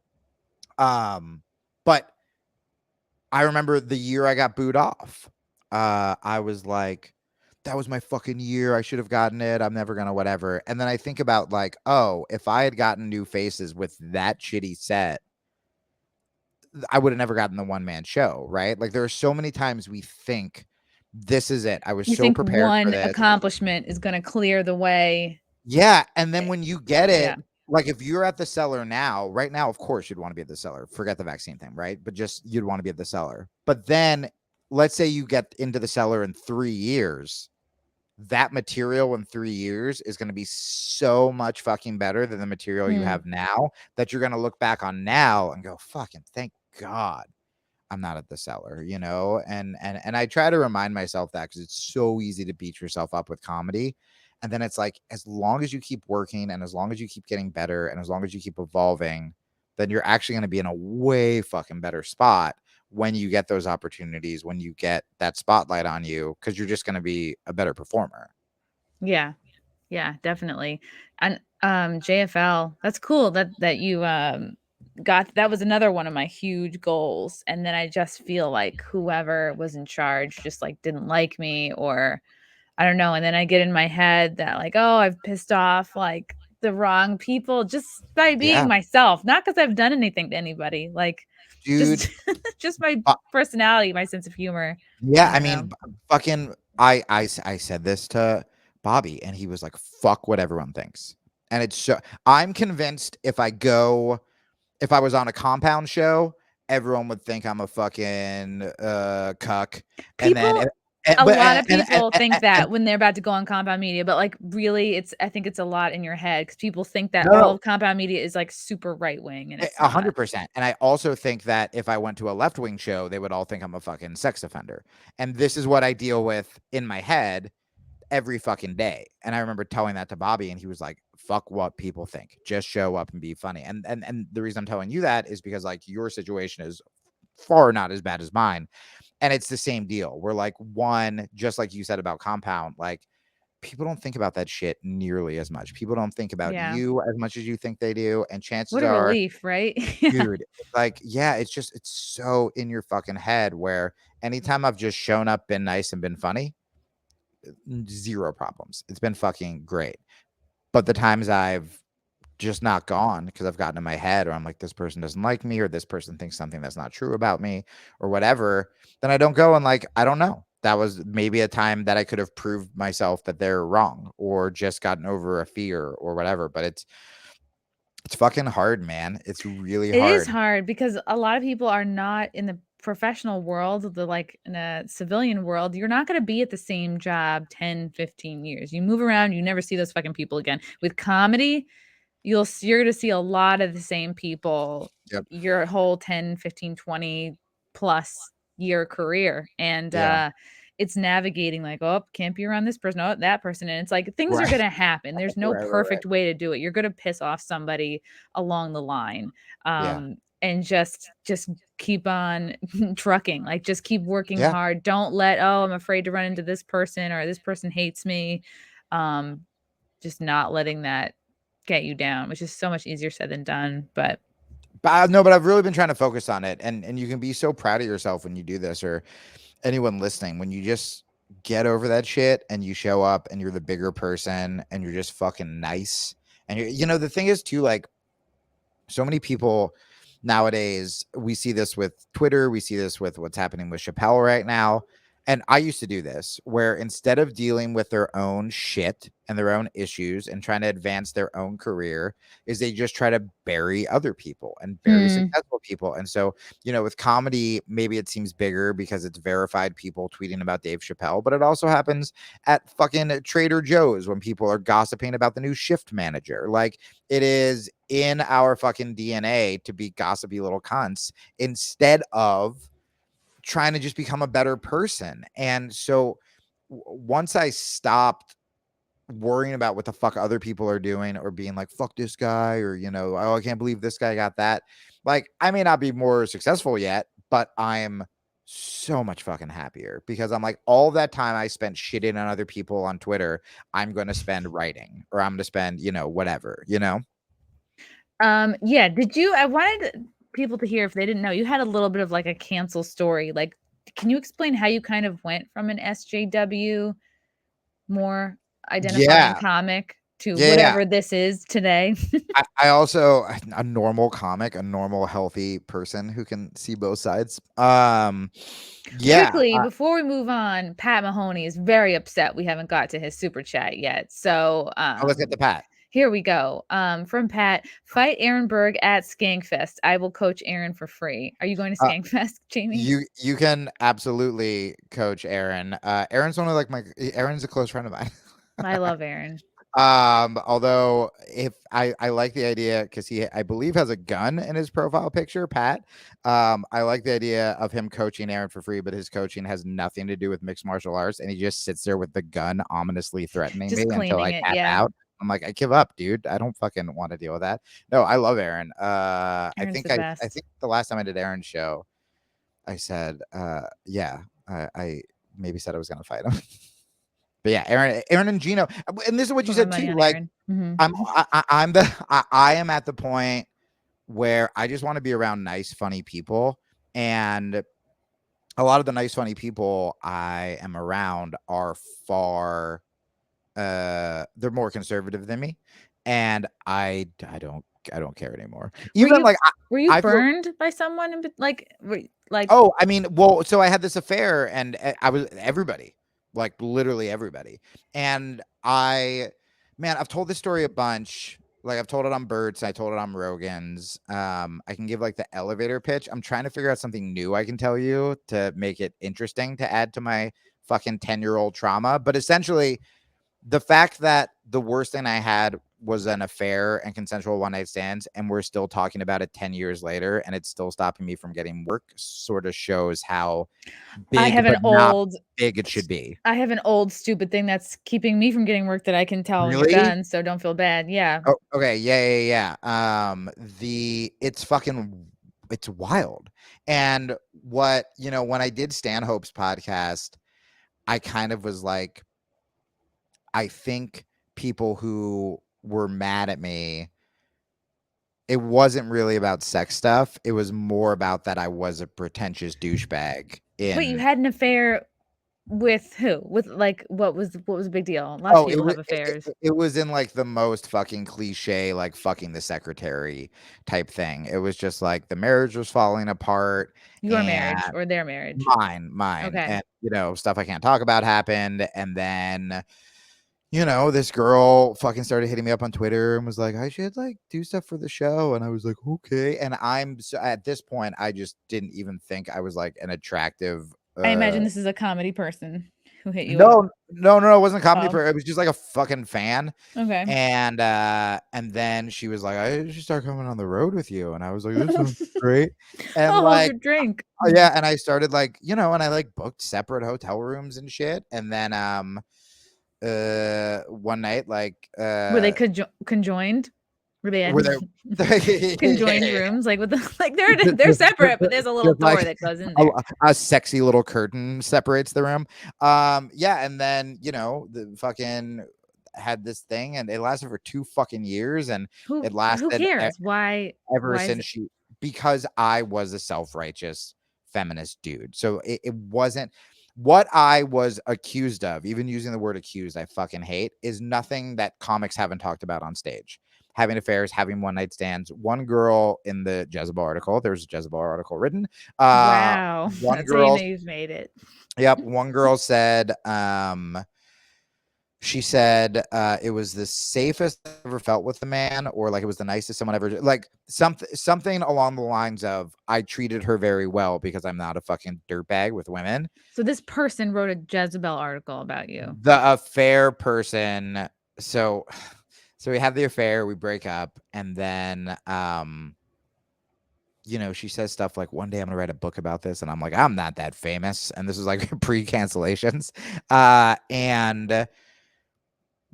But I remember the year I got booed off. I was like, that was my fucking year. I should have gotten it. I'm never gonna whatever. And then I think about like, oh, if I had gotten New Faces with that shitty set, I would have never gotten the one-man show, right? Like there are so many times we think this is it. I was You so think prepared for one this. accomplishment is gonna clear the way. Yeah. And then when you get Yeah. it, like if you're at the cellar now, right now, of course you'd want to be at the cellar. Forget the vaccine thing, right? But just you'd want to be at the cellar. But then let's say you get into the cellar in 3 years. That material in 3 years is going to be so much fucking better than the material you have now that you're going to look back on now and go, fucking thank God I'm not at the cellar, you know? And I try to remind myself that because it's so easy to beat yourself up with comedy. And then it's like, as long as you keep working and as long as you keep getting better and as long as you keep evolving, then you're actually going to be in a way fucking better spot when you get those opportunities, when you get that spotlight on you, because you're just going to be a better performer. Yeah. Yeah, definitely. And JFL, that's cool that you got that was another one of my huge goals. And then I just feel like whoever was in charge just like didn't like me, or I don't know. And then I get in my head that like, oh, I've pissed off like the wrong people just by being Yeah, myself, not because I've done anything to anybody. Like dude. just just my uh, personality, my sense of humor. yeah, I I don't know. mean, fucking, I said this to Bobby, and he was like, "Fuck what everyone thinks." And it's so I'm convinced if I was on a compound show, everyone would think I'm a fucking cuck, and then People A lot of people think and that when they're about to go on compound media, but, like, really, I think it's a lot in your head because people think that no, all no, of compound media is, like, super right wing, and it's not. 100%. And I also think that if I went to a left wing show, they would all think I'm a fucking sex offender. And this is what I deal with in my head every fucking day. And I remember telling that to Bobby, and he was like, fuck what people think. Just show up and be funny. And the reason I'm telling you that is because like your situation is far not as bad as mine. And it's the same deal. We're like one, just like you said about compound, like people don't think about that shit nearly as much. People don't think about Yeah. you as much as you think they do. And chances What a are, relief, right? Yeah. dude, like, yeah, it's so in your fucking head where anytime I've just shown up, been nice and been funny, zero problems. It's been fucking great. But the times I've just not gone because I've gotten in my head or I'm like, this person doesn't like me or this person thinks something that's not true about me or whatever, then I don't go and like, I don't know. That was maybe a time that I could have proved myself that they're wrong or just gotten over a fear or whatever. But it's fucking hard, man. It's really It is hard. hard because a lot of people are not in the professional world, like, in a civilian world, you're not gonna be at the same job 10, 15 years. You move around, you never see those fucking people again. With comedy, you're gonna see a lot of the same people Yep. your whole 10, 15, 20 plus year career, and Yeah. it's navigating like, oh, can't be around this person, oh, that person, and it's like things are Right. gonna happen. There's no Right. perfect way to do it. You're gonna piss off somebody along the line, Yeah. and just keep on trucking, like just keep working Yeah. hard. Don't let, oh, I'm afraid to run into this person or this person hates me. um just not letting that get you down, which is so much easier said than done, but But no, but I've really been trying to focus on it. And you can be so proud of yourself when you do this, or anyone listening, when you just get over that shit and you show up and you're the bigger person and you're just fucking nice. And you know, the thing is too, like so many people nowadays, we see this with Twitter, we see this with what's happening with Chappelle right now. and I used to do this, where instead of dealing with their own shit and their own issues and trying to advance their own career, is they just try to bury other people and very Mm. successful people. And so, with comedy, maybe it seems bigger because it's verified people tweeting about Dave Chappelle, but it also happens at fucking Trader Joe's when people are gossiping about the new shift manager. Like, it is in our fucking DNA to be gossipy little cunts instead of trying to just become a better person. And so once I stopped worrying about what the fuck other people are doing or being like, fuck this guy, or, oh, I can't believe this guy got that. Like, I may not be more successful yet, but I'm so much fucking happier because I'm like, all that time I spent shitting on other people on Twitter, I'm going to spend writing, or I'm going to spend, whatever, Yeah, did you I wanted people to hear, if they didn't know, you had a little bit of like a cancel story. Like, can you explain how you kind of went from an SJW, more identifying Yeah. comic, to Yeah. Yeah. whatever this is today? I also a normal comic, a normal healthy person who can see both sides. Yeah. Quickly, before we move on, Pat Mahoney is very upset we haven't got to his super chat yet. So, Let's get the Pat. here we go. From Pat, fight Aaron Berg at Skankfest. I will coach Aaron for free. Are you going to Skankfest, Jamie? You can absolutely coach Aaron. Aaron's one of like Aaron's a close friend of mine. I love Aaron. Although if I like the idea because he, I believe, has a gun in his profile picture, Pat. I like the idea of him coaching Aaron for free, but his coaching has nothing to do with mixed martial arts, and he just sits there with the gun ominously threatening me Just until claiming I it, tap yeah. out. I'm like, I give up, dude. I don't fucking want to deal with that. No, I love Aaron. I Aaron's think the I best. think the last time I did Aaron's show, I said, yeah, I maybe said I was gonna fight him. But yeah, Aaron and Gino, and this is what you Put my said money too. on Like, Aaron. Mhm. I am at the point where I just want to be around nice, funny people, and a lot of the nice, funny people I am around are far, they're more conservative than me, and I don't care anymore. Were Even you like were you I feel. burned by someone like Oh, I mean, well, so I had this affair, and I was everybody, like literally everybody. And man, I've told this story a bunch. Like, I've told it on Bert's, I told it on Rogan's. I can give like the elevator pitch. I'm trying to figure out something new I can tell you to make it interesting to add to my fucking 10-year-old trauma. But essentially, the fact that the worst thing I had was an affair and consensual one night stands, and we're still talking about it 10 years later, and it's still stopping me from getting work, sort of shows how I big, have an but not old big it should be. I have an old stupid thing that's keeping me from getting work that I can tell when you're Really? done, so don't feel bad. Yeah. Oh, okay. Yeah. It's wild. And when I did Stanhope's podcast, I kind of was like, I think people who were mad at me, it wasn't really about sex stuff. It was more about that I was a pretentious douchebag Wait, you in. had an affair with who? With like what was the big deal? Lots of Oh, people have affairs. it was in like the most fucking cliche, like fucking the secretary type thing. It was just like the marriage was falling apart, Your and marriage or their marriage? mine, Okay. and stuff I can't talk about happened, and then this girl fucking started hitting me up on Twitter and was like, I should like do stuff for the show. And I was like, okay. And at this point, I just didn't even think I was like an attractive. I imagine this is a comedy person who hit you up. No, it wasn't a comedy. Oh, It was just like a fucking fan. okay. And then she was like, I should start coming on the road with you. And I was like, this sounds great. And I'll hold like, your drink. yeah. And I started like, and I like booked separate hotel rooms and shit. And then, one night, like, Were they conjoined? Were they were in there conjoined rooms? Like with the like they're separate, but there's a little just door like that goes in there. a sexy little curtain separates the room. Yeah, and then the fucking had this thing, and it lasted for 2 fucking years, and it Who lasted cares? Why ever is since it she, because I was a self-righteous feminist dude. So it wasn't what I was accused of, even using the word accused, I fucking hate, is nothing that comics haven't talked about on stage. having affairs, having one night stands. One girl in the Jezebel article, there's a Jezebel article written. Wow. One That's how you know girl, you've made it. yep, one girl said, she said it was the safest I ever felt with a man, or like it was the nicest someone ever, like something along the lines of I treated her very well because I'm not a fucking dirtbag with women. So this person wrote a Jezebel article about you. The affair person. So we have the affair, we break up, and then she says stuff like, one day I'm gonna write a book about this, and I'm like, I'm not that famous, and this is like pre-cancellations, and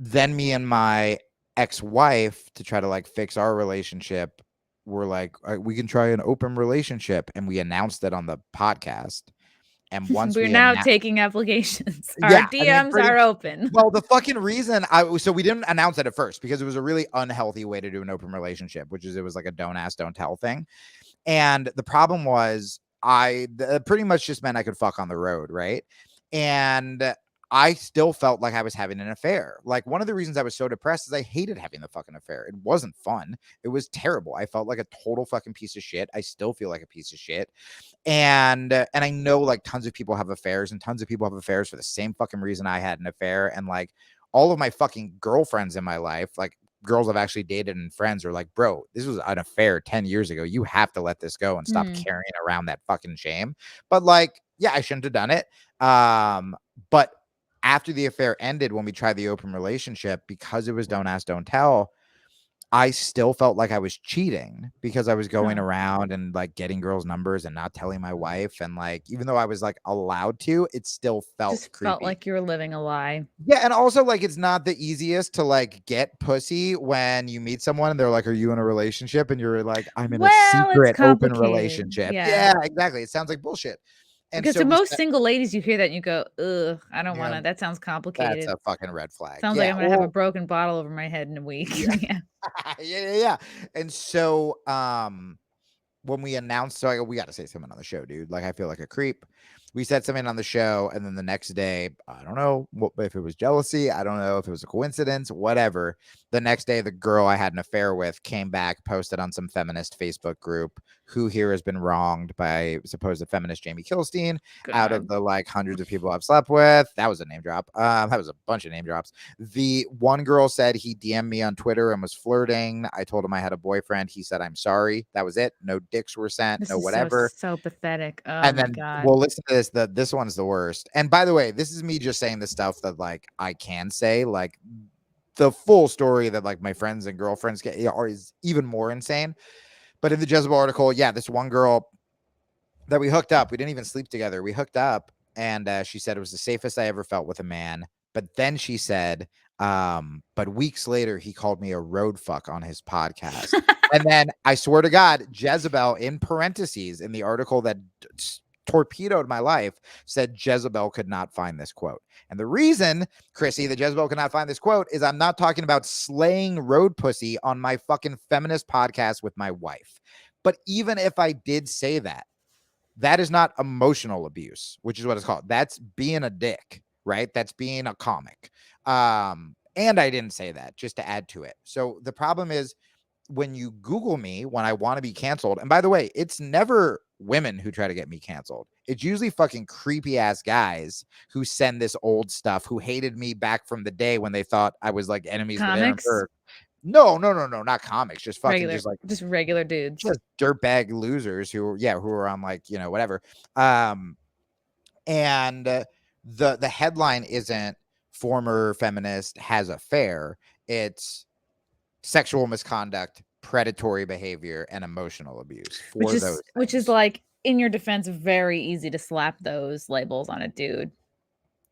then me and my ex-wife, to try to like fix our relationship, were like, we can try an open relationship, and we announced it on the podcast. And once We're we now taking applications. Our yeah, DMs are open. well, the fucking reason so we didn't announce it at first because it was a really unhealthy way to do an open relationship, which is it was like a don't ask, don't tell thing. And the problem was pretty much just meant I could fuck on the road, right? And I still felt like I was having an affair. Like, one of the reasons I was so depressed is I hated having the fucking affair. It wasn't fun. It was terrible. I felt like a total fucking piece of shit. I still feel like a piece of shit. And I know like tons of people have affairs, and tons of people have affairs for the same fucking reason I had an affair. And like all of my fucking girlfriends in my life, like girls I've actually dated and friends, are like, bro, this was an affair 10 years ago. You have to let this go and stop carrying around that fucking shame. But like, yeah, I shouldn't have done it. But after the affair ended, when we tried the open relationship, because it was don't ask, don't tell, I still felt like I was cheating because I was going around and like getting girls' numbers and not telling my wife. And like, even though I was like allowed to, it still felt creepy. Felt like you were living a lie. Yeah. And also, like, it's not the easiest to like get pussy when you meet someone and they're like, are you in a relationship? And you're like, I'm in a secret open relationship. Yeah, exactly. It sounds like bullshit. And because so to most single ladies, you hear that and you go, ugh, I don't want to. That sounds complicated. That's a fucking red flag. Sounds like I'm going to have a broken bottle over my head in a week. Yeah. And so when we announced, so I go, we got to say something on the show, dude. Like, I feel like a creep. We said something on the show, and then the next day, I don't know if it was jealousy. I don't know if it was a coincidence, whatever. The next day, the girl I had an affair with came back, posted on some feminist Facebook group, who here has been wronged by supposed feminist Jamie Kilstein. Out of the like hundreds of people I've slept with. That was a name drop. That was a bunch of name drops. The one girl said he DM'd me on Twitter and was flirting. I told him I had a boyfriend. He said, I'm sorry. That was it. No dicks were sent. This no is whatever. So pathetic. Oh and my then, God. well, listen to this. This one's the worst. And by the way, this is me just saying the stuff that like I can say. Like, the full story that like my friends and girlfriends get is even more insane. But in the Jezebel article, yeah, this one girl that we hooked up, we didn't even sleep together. We hooked up, and she said it was the safest I ever felt with a man. But then she said, but weeks later, he called me a road fuck on his podcast. And then I swear to God, Jezebel, in parentheses, in the article that torpedoed my life, said Jezebel could not find this quote. And the reason, Chrissy, that Jezebel could not find this quote is I'm not talking about slaying road pussy on my fucking feminist podcast with my wife. But even if I did say that, that is not emotional abuse, which is what it's called. That's being a dick, right? That's being a comic. And I didn't say that, just to add to it. So the problem is, when you Google me when I want to be canceled, and by the way, it's never women who try to get me canceled. It's usually fucking creepy ass guys who send this old stuff, who hated me back from the day when they thought I was like enemies with Aaron Burr. No, not comics, just fucking just regular dudes, just dirtbag losers who are on like, whatever. And the headline isn't former feminist has affair. It's sexual misconduct, predatory behavior, and emotional abuse. Which is like, in your defense, very easy to slap those labels on a dude.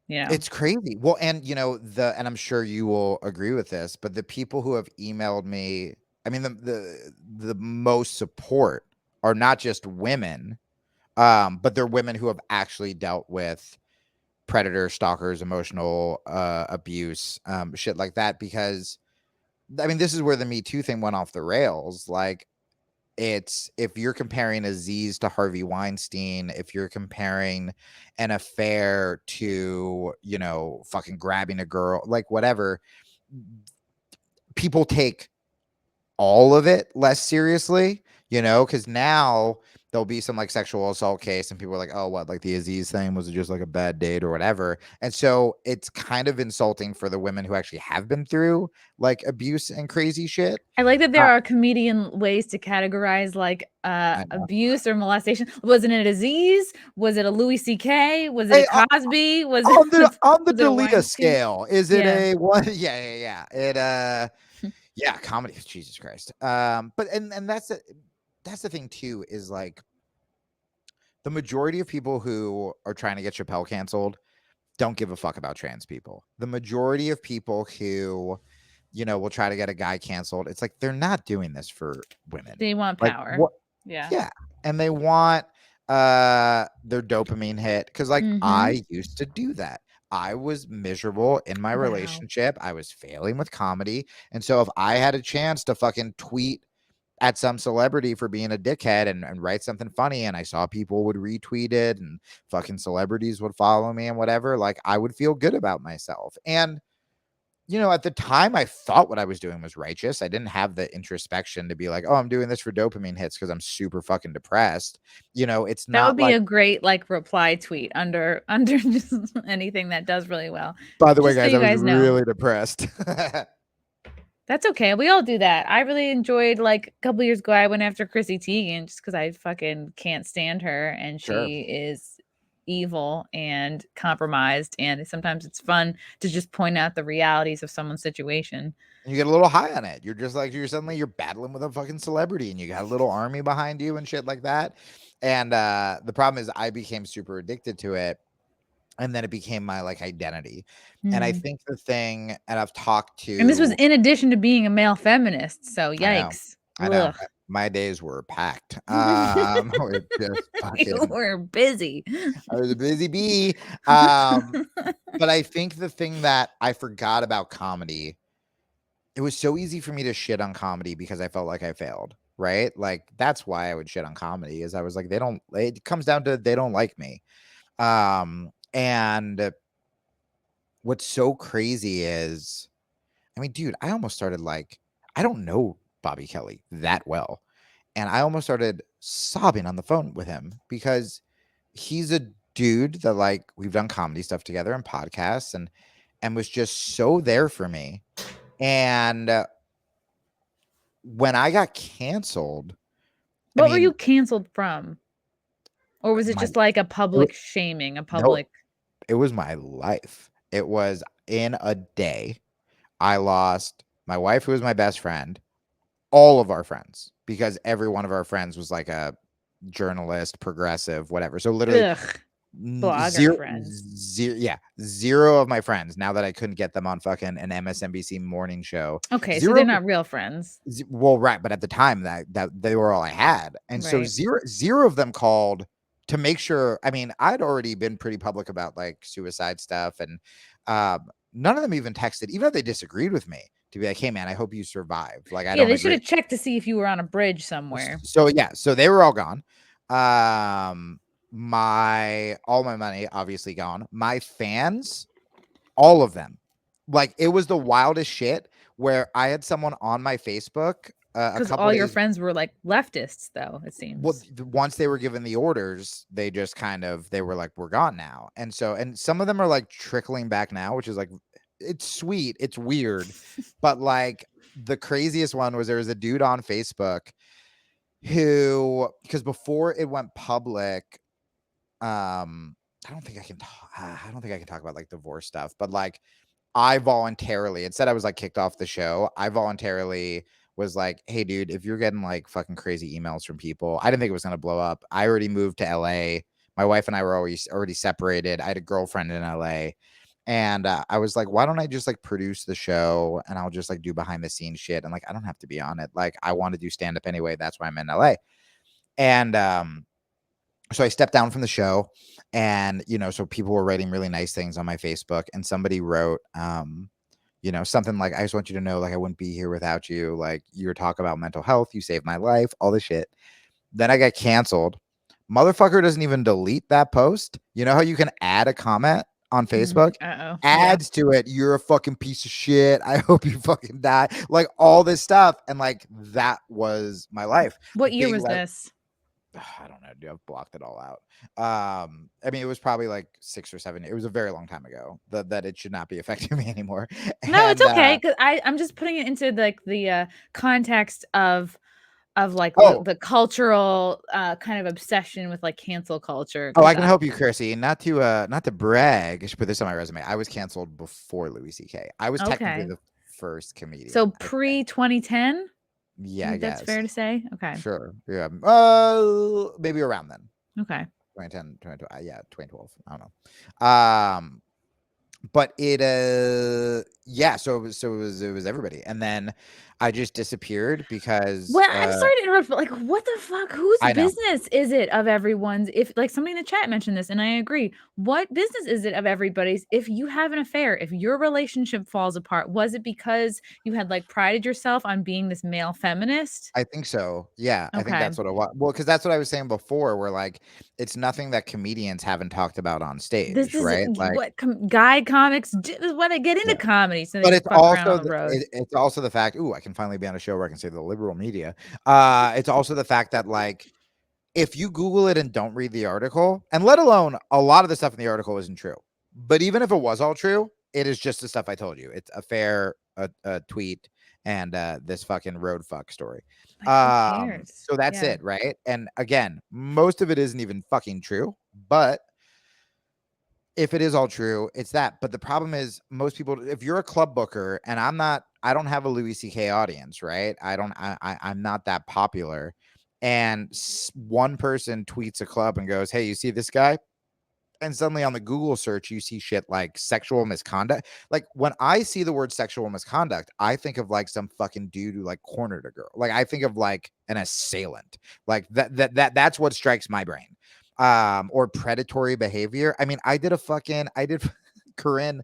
It's crazy. Well, and and I'm sure you will agree with this, but the people who have emailed me, I mean, the most support are not just women, but they're women who have actually dealt with predators, stalkers, emotional abuse, shit like that. Because I mean, this is where the Me Too thing went off the rails. Like, it's, if you're comparing Aziz to Harvey Weinstein, if you're comparing an affair to, fucking grabbing a girl, like whatever, people take all of it less seriously, because now there'll be some like sexual assault case and people are like, oh, what, like the Aziz thing, was it just like a bad date or whatever? And so it's kind of insulting for the women who actually have been through like abuse and crazy shit. I like that there Uh, are comedian ways to categorize like I know. abuse or molestation. Was it a disease? Was it a Louis C.K.? Was it a Hey, Cosby? Was it on the on the was it a Dalia Weinstein? scale, is it Yeah. a one? Yeah. Yeah, comedy. Jesus Christ. But and that's the thing too, is like the majority of people who are trying to get Chappelle canceled don't give a fuck about trans people. The majority of people who, will try to get a guy canceled, it's like they're not doing this for women. They want Like power. what? Yeah. Yeah, and they want their dopamine hit, because like Mm-hmm. I used to do that. I was miserable in my Wow. relationship. I was failing with comedy, and so if I had a chance to fucking tweet at some celebrity for being a dickhead and write something funny, and I saw people would retweet it and fucking celebrities would follow me and whatever, like I would feel good about myself. And at the time I thought what I was doing was righteous. I didn't have the introspection to be like, oh, I'm doing this for dopamine hits because I'm super fucking depressed. It's That would not be like, a great like reply tweet under just anything that does really well. by the way, Just so guys, I you was guys know. really depressed. That's okay. We all do that. I really enjoyed like a couple years ago. I went after Chrissy Teigen just because I fucking can't stand her, and Sure. she is evil and compromised. And sometimes it's fun to just point out the realities of someone's situation. And you get a little high on it. You're just like, you're battling with a fucking celebrity and you got a little army behind you and shit like that. And the problem is I became super addicted to it, and then it became my like identity. And I Hmm. think the thing, and I've talked And this was to, in addition to being a male feminist. So I know, yikes. I know, Ugh. my days were packed. With just You fucking, were busy. I was a busy bee. But I think the thing that I forgot about comedy, it was so easy for me to shit on comedy because I felt like I failed, right? Like that's why I would shit on comedy, is I was like, it comes down to they don't like me. And what's so crazy is, I mean, dude, I almost started like, I don't know Bobby Kelly that well. And I almost started sobbing on the phone with him because he's a dude that like we've done comedy stuff together and podcasts, and was just so there for me. And when I got canceled, I What were you mean, canceled from? Or was it my just like a it, wa- public shaming, a no, public it was my life. It was in a day. I lost my wife, who was my best friend, all of our friends, because every one of our friends was like a journalist, progressive, whatever. So literally ugh, blogger zero, friends? yeah, zero of my friends. Now that I couldn't get them on fucking an MSNBC morning show, Okay, so they're zero. not real friends. Well, right, but at the time that they were all I had, and so Right. zero of them called to make sure. I mean, I'd already been pretty public about like suicide stuff, and none of them even texted, even if they disagreed with me, to be like, "Hey, man, I hope you survive." Like, I Yeah, don't they should agree. have checked to see if you were on a bridge somewhere. So yeah, so they were all gone. My all my money obviously gone. My fans, all of them. Like it was the wildest shit where I had someone on my Facebook a Because couple all your days. friends were like leftists, though, it Well, seems. once they were given the orders, they just kind of, they were like, we're gone now. And so, and some of them are like trickling back now, which is like, it's sweet, it's weird, but like the craziest one was there was a dude on Facebook who, because before it went public, I don't think I can I don't think I can talk about like divorce stuff, but like I voluntarily, instead I was like kicked off the show, I voluntarily was like, hey dude, if you're getting like fucking crazy emails from people, I didn't think it was gonna blow up. I already moved to LA. My wife and I were always already separated. I had a girlfriend in LA. And I was like, why don't I just like produce the show and I'll just like do behind the scenes shit, and like I don't have to be on it. Like I want to do stand up anyway. That's why I'm in LA. And so I stepped down from the show, and so people were writing really nice things on my Facebook, and somebody wrote something like, I just want you to know, like, I wouldn't be here without you. Like, your talk about mental health, you saved my life, all this shit. Then I got canceled. Motherfucker doesn't even delete that post. You know how you can add a comment on Facebook Uh-oh. Yeah. adds to it. You're a fucking piece of shit. I hope you fucking die. Like all this stuff. And like that was my life. What year Big was this? I don't know, dude. I've blocked it all out. I mean, it was probably like 6 or 7. It was a very long time ago that it should not be affecting me anymore. No, it's And okay, 'cause I'm just putting it into, like, the context of, like, the oh, the cultural, kind of obsession with, like, cancel culture, oh, 'cause I can help you, Chrissy. Not to brag. I should put this on my resume. I was canceled before Louis C.K. I was technically okay. the first So comedian, I think. pre-2010? Yeah, You I think that's fair guess. to say? Okay. Sure. Yeah. Maybe around then. Okay. 2010, 2012. Yeah, 2012. I don't know. But it yeah, it was everybody. And then I just disappeared because Well, I'm sorry to interrupt, but, like, what the fuck? Whose I know. business is it of everyone's if like, somebody in the chat mentioned this, and I agree. What business is it of everybody's if you have an affair, if your relationship falls apart? Was it because you had, like, prided yourself on being this male feminist? I think so. Yeah, I think Okay. that's what it was. Well, because that's what I was saying before, where like it's nothing that comedians haven't talked about on This stage, is right? Like, what guy comics do this is why they get yeah. into comedy, so they But can it's fuck around on also the road. it's also the fact, ooh, I can finally be on a show where I can say the liberal media. It's also the fact that like if you Google it and don't read the article, and let alone a lot of the stuff in the article isn't true. But even if it was all true, it is just the stuff I told you. It's a fair a tweet and this fucking road fuck story. Like, who cares? So that's Yeah. it, right? And again, most of it isn't even fucking true, but if it is all true, it's that. But the problem is most people, if you're a club booker and I don't have a Louis CK audience, right? I'm not that popular. And one person tweets a club and goes, "Hey, you see this guy?" And suddenly on the Google search, you see shit like sexual misconduct. Like when I see the word sexual misconduct, I think of like some fucking dude who like cornered a girl. Like I think of like an assailant. Like that's what strikes my brain. Or predatory behavior. I mean, I did Corinne,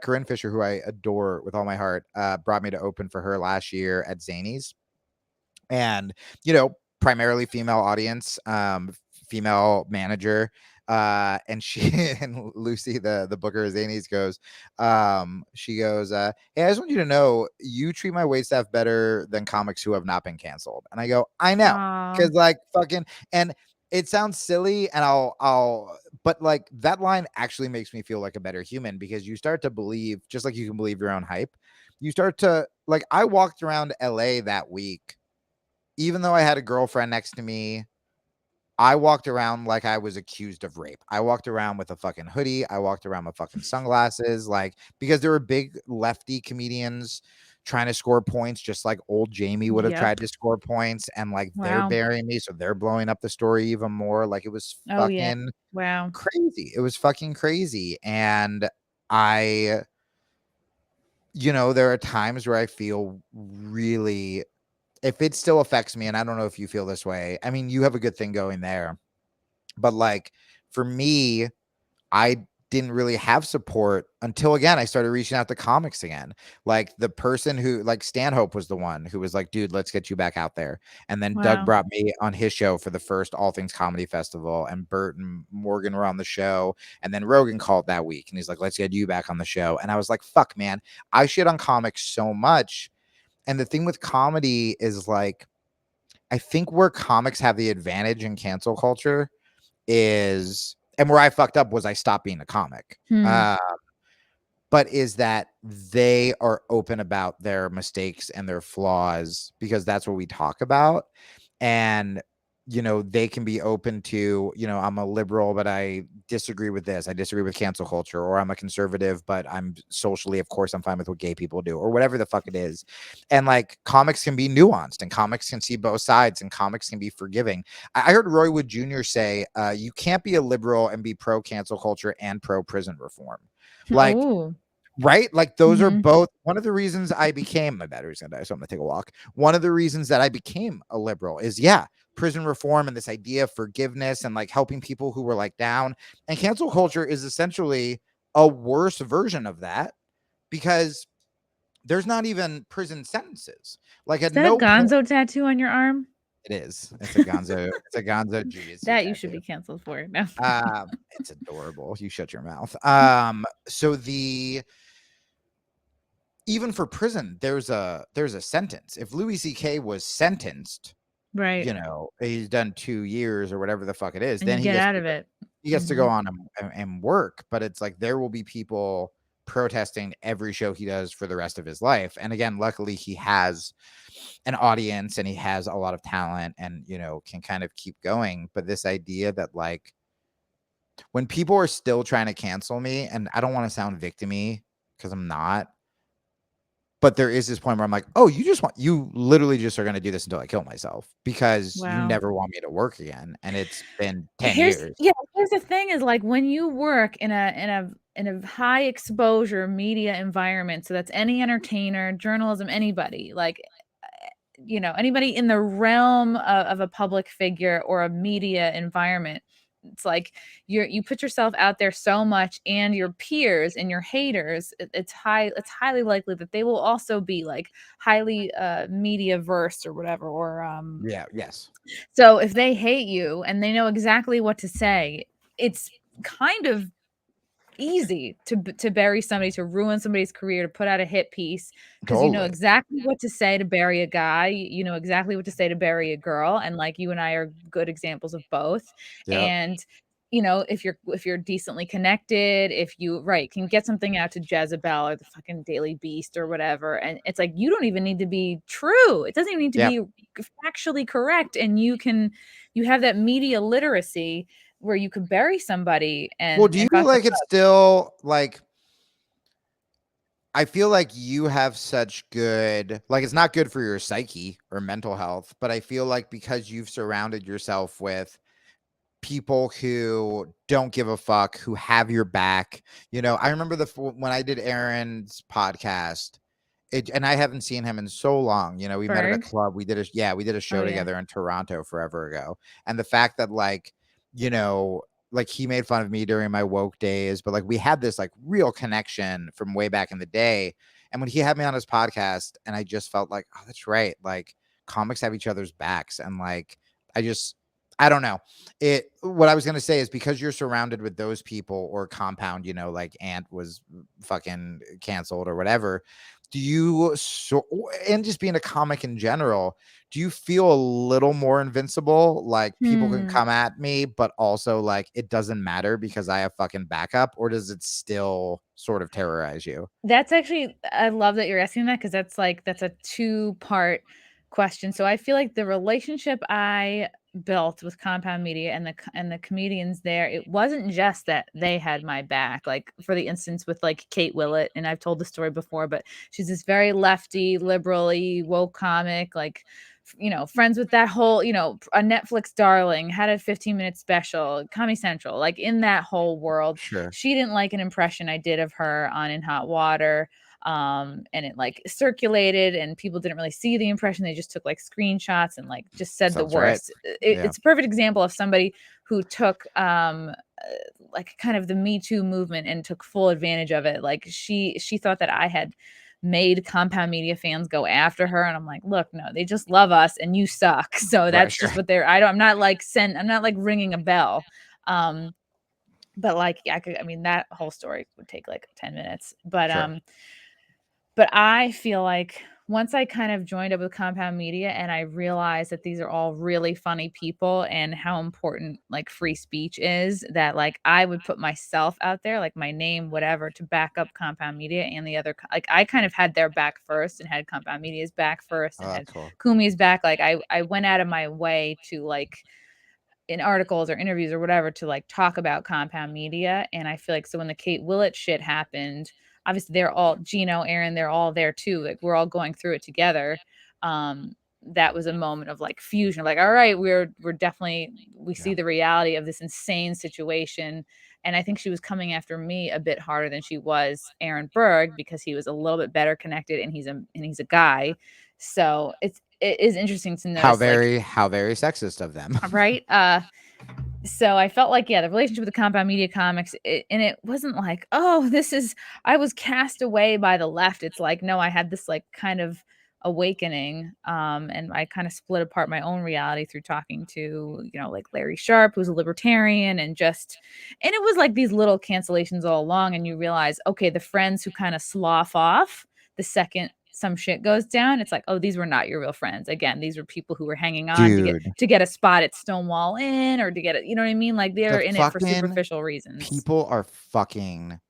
Corinne Fisher, who I adore with all my heart, brought me to open for her last year at Zany's. And, primarily female audience, female manager. And she and Lucy, the booker of Zany's she goes, "Hey, I just want you to know you treat my wait staff better than comics who have not been canceled." And I go, I know, Aw. because like fucking and it sounds silly, and but like that line actually makes me feel like a better human because you start to believe, just like you can believe your own hype. You start to like, I walked around LA that week even though I had a girlfriend next to me. I walked around like I was accused of rape. I walked around with a fucking hoodie. I walked around with fucking sunglasses, like because there were big lefty comedians trying to score points, just like old Jamie would have Yep. tried to score points, and like they're Wow. burying me, so they're blowing up the story even more. Like it was Oh, yeah. fucking Wow. crazy. It was fucking crazy, and I, there are times where I feel really, if it still affects me, and I don't know if you feel this way. I mean, you have a good thing going there, but like for me, I didn't really have support until again I started reaching out to comics again. Like the person who, like Stanhope was the one who was like, "Dude, let's get you back out there." And then Doug Wow. brought me on his show for the first All Things Comedy Festival, and Bert and Morgan were on the show, and then Rogan called that week, and he's like, "Let's get you back on the show." And I was like, "Fuck, man, I shit on comics so much." And the thing with comedy is like, I think where comics have the advantage in cancel culture is, and where I fucked up was I stopped being a comic. Hmm. But is that they are open about their mistakes and their flaws because that's what we talk about. And, they can be open to, I'm a liberal, but I disagree with this. I disagree with cancel culture, or I'm a conservative, but I'm socially, of course, I'm fine with what gay people do, or whatever the fuck it is. And like comics can be nuanced, and comics can see both sides, and comics can be forgiving. I heard Roy Wood Jr. say, you can't be a liberal and be pro cancel culture and pro prison reform. Like, Oh. right? Like those are Mhm. both one of the reasons I became, my battery's gonna die, so I'm gonna take a walk. One of the reasons that I became a liberal is prison reform and this idea of forgiveness and like helping people who were like down. And cancel culture is essentially a worse version of that because there's not even prison sentences. Like Is at that a no point, Gonzo tattoo on your arm? It is. It's a Gonzo. It's a Gonzo GSC That you should tattoo. be canceled for. No. It's adorable. You shut your mouth. So the even for prison, there's a sentence. If Louis C.K. was sentenced, Right. you know, he's done 2 years or whatever the fuck it is, And you then get out of it. he gets to go on and work. But it's like there will be people protesting every show he does for the rest of his life. And again, luckily he has an audience and he has a lot of talent and, you know, can kind of keep going. But this idea that like when people are still trying to cancel me, and I don't want to sound victim-y because I'm not, but there is this point where I'm like, oh, you literally just are going to do this until I kill myself because you Wow. never want me to work again. And it's been 10 Here's years. here's the thing is like when you work in a high exposure media environment, so that's any entertainer, journalism, anybody, like you know, anybody in the realm of a public figure or a media environment, it's like you put yourself out there so much, and your peers and your haters, it's highly likely that they will also be like highly media versed or whatever, or Yeah. Yes. so if they hate you and they know exactly what to say, it's kind of easy to bury somebody, to ruin somebody's career, to put out a hit piece, because you know Totally. exactly what to say to bury a guy, you know exactly what to say to bury a girl, and like you and I are good examples of both. Yep. And you know, if you're decently connected, if you right can get something out to Jezebel or the fucking Daily Beast or whatever, and it's like you don't even need to be true. It doesn't even need to Yeah. be factually correct, and you have that media literacy where you could bury somebody Well, do you and feel bust their like it's still like, I feel like you have such good, like, it's not good for your psyche or mental health, but I feel like because you've surrounded yourself with people who don't give a fuck, who have your back. You know, I remember when I did Aaron's podcast, and I haven't seen him in so long. You know, we met at a Berg? club. We did a Oh, show yeah. together in Toronto forever ago. And the fact that like, you know, like he made fun of me during my woke days, but like we had this like real connection from way back in the day. And when he had me on his podcast, and I just felt like, oh, that's right. Like comics have each other's backs. And like, I don't know. What I was gonna say is because you're surrounded with those people, or Compound, you know, like Ant was fucking canceled or whatever. Do you and just being a comic in general, do you feel a little more invincible? Like people can Hmm. come at me, but also like it doesn't matter because I have fucking backup, or does it still sort of terrorize you? That's actually I love that you're asking that, because that's a two-part question. So I feel like the relationship I built with Compound Media and the comedians there, it wasn't just that they had my back. Like for the instance with like Kate Willett, and I've told the story before, but she's this very lefty, liberally woke comic, like you know, friends with that whole, you know, a Netflix darling, had a 15-minute special, Comedy Central, like in that whole world. Sure. She didn't like an impression I did of her on In Hot Water. And it like circulated, and people didn't really see the impression. They just took like screenshots and like just said the Sounds right. worst. Yeah. It's a perfect example of somebody who took like kind of the Me Too movement and took full advantage of it. Like she thought that I had made Compound Media fans go after her, and I'm like, look, no, they just love us and you suck. So Right. that's Sure. just what they're I'm not like I'm not like ringing a bell. um but like yeah, I mean that whole story would take like 10 minutes. Sure. But I feel like once I kind of joined up with Compound Media and I realized that these are all really funny people and how important like free speech is, that like I would put myself out there, like my name, whatever, to back up Compound Media and the other, like I kind of had their back first and had Compound Media's back first Oh, and that's had cool. Kumi's back. Like I went out of my way to like in articles or interviews or whatever to like talk about Compound Media. And I feel like so when the Kate Willett shit happened, obviously they're all Gino, Aaron, they're all there too. Like we're all going through it together. Um, that was a moment of like fusion, like, all right, we're definitely we Yeah. see the reality of this insane situation. And I think she was coming after me a bit harder than she was Aaron Berg, because he was a little bit better connected and he's a guy. So it is interesting to notice like How very sexist of them. right so I felt like, yeah, the relationship with the Compound Media comics, and it wasn't like, oh, this is, I was cast away by the left. It's like, no, I had this like kind of awakening. And I kind of split apart my own reality through talking to, like Larry Sharp, who's a libertarian, and it was like these little cancellations all along. And you realize, okay, the friends who kind of slough off the second some shit goes down, it's like, oh, these were not your real friends. Again, these were people who were hanging on Dude, to get a spot at Stonewall Inn, or to get it, you know what I mean? Like, the they're in it for fucking superficial reasons. people are fucking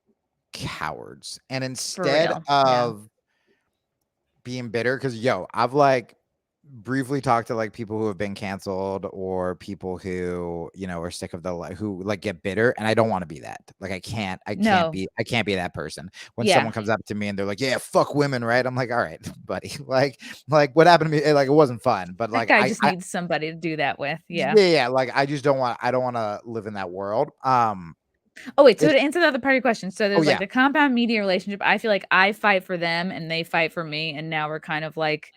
cowards. And For instead real. Yeah. of being bitter, because I've like briefly talked to like people who have been canceled, or people who are sick of who like get bitter, and I don't want to be that. Like I can't No. be that person. When Yeah. someone comes up to me and they're like, yeah, fuck women, right? I'm like, all right, buddy. Like what happened to me, like it wasn't fun, but That like guy just needs somebody to do that with. Yeah. yeah, like I just don't want to live in that world. Oh, wait. So It's to answer the other part of your question, so oh there's like yeah, the compound media relationship. I feel like I fight for them and they fight for me, and now we're kind of like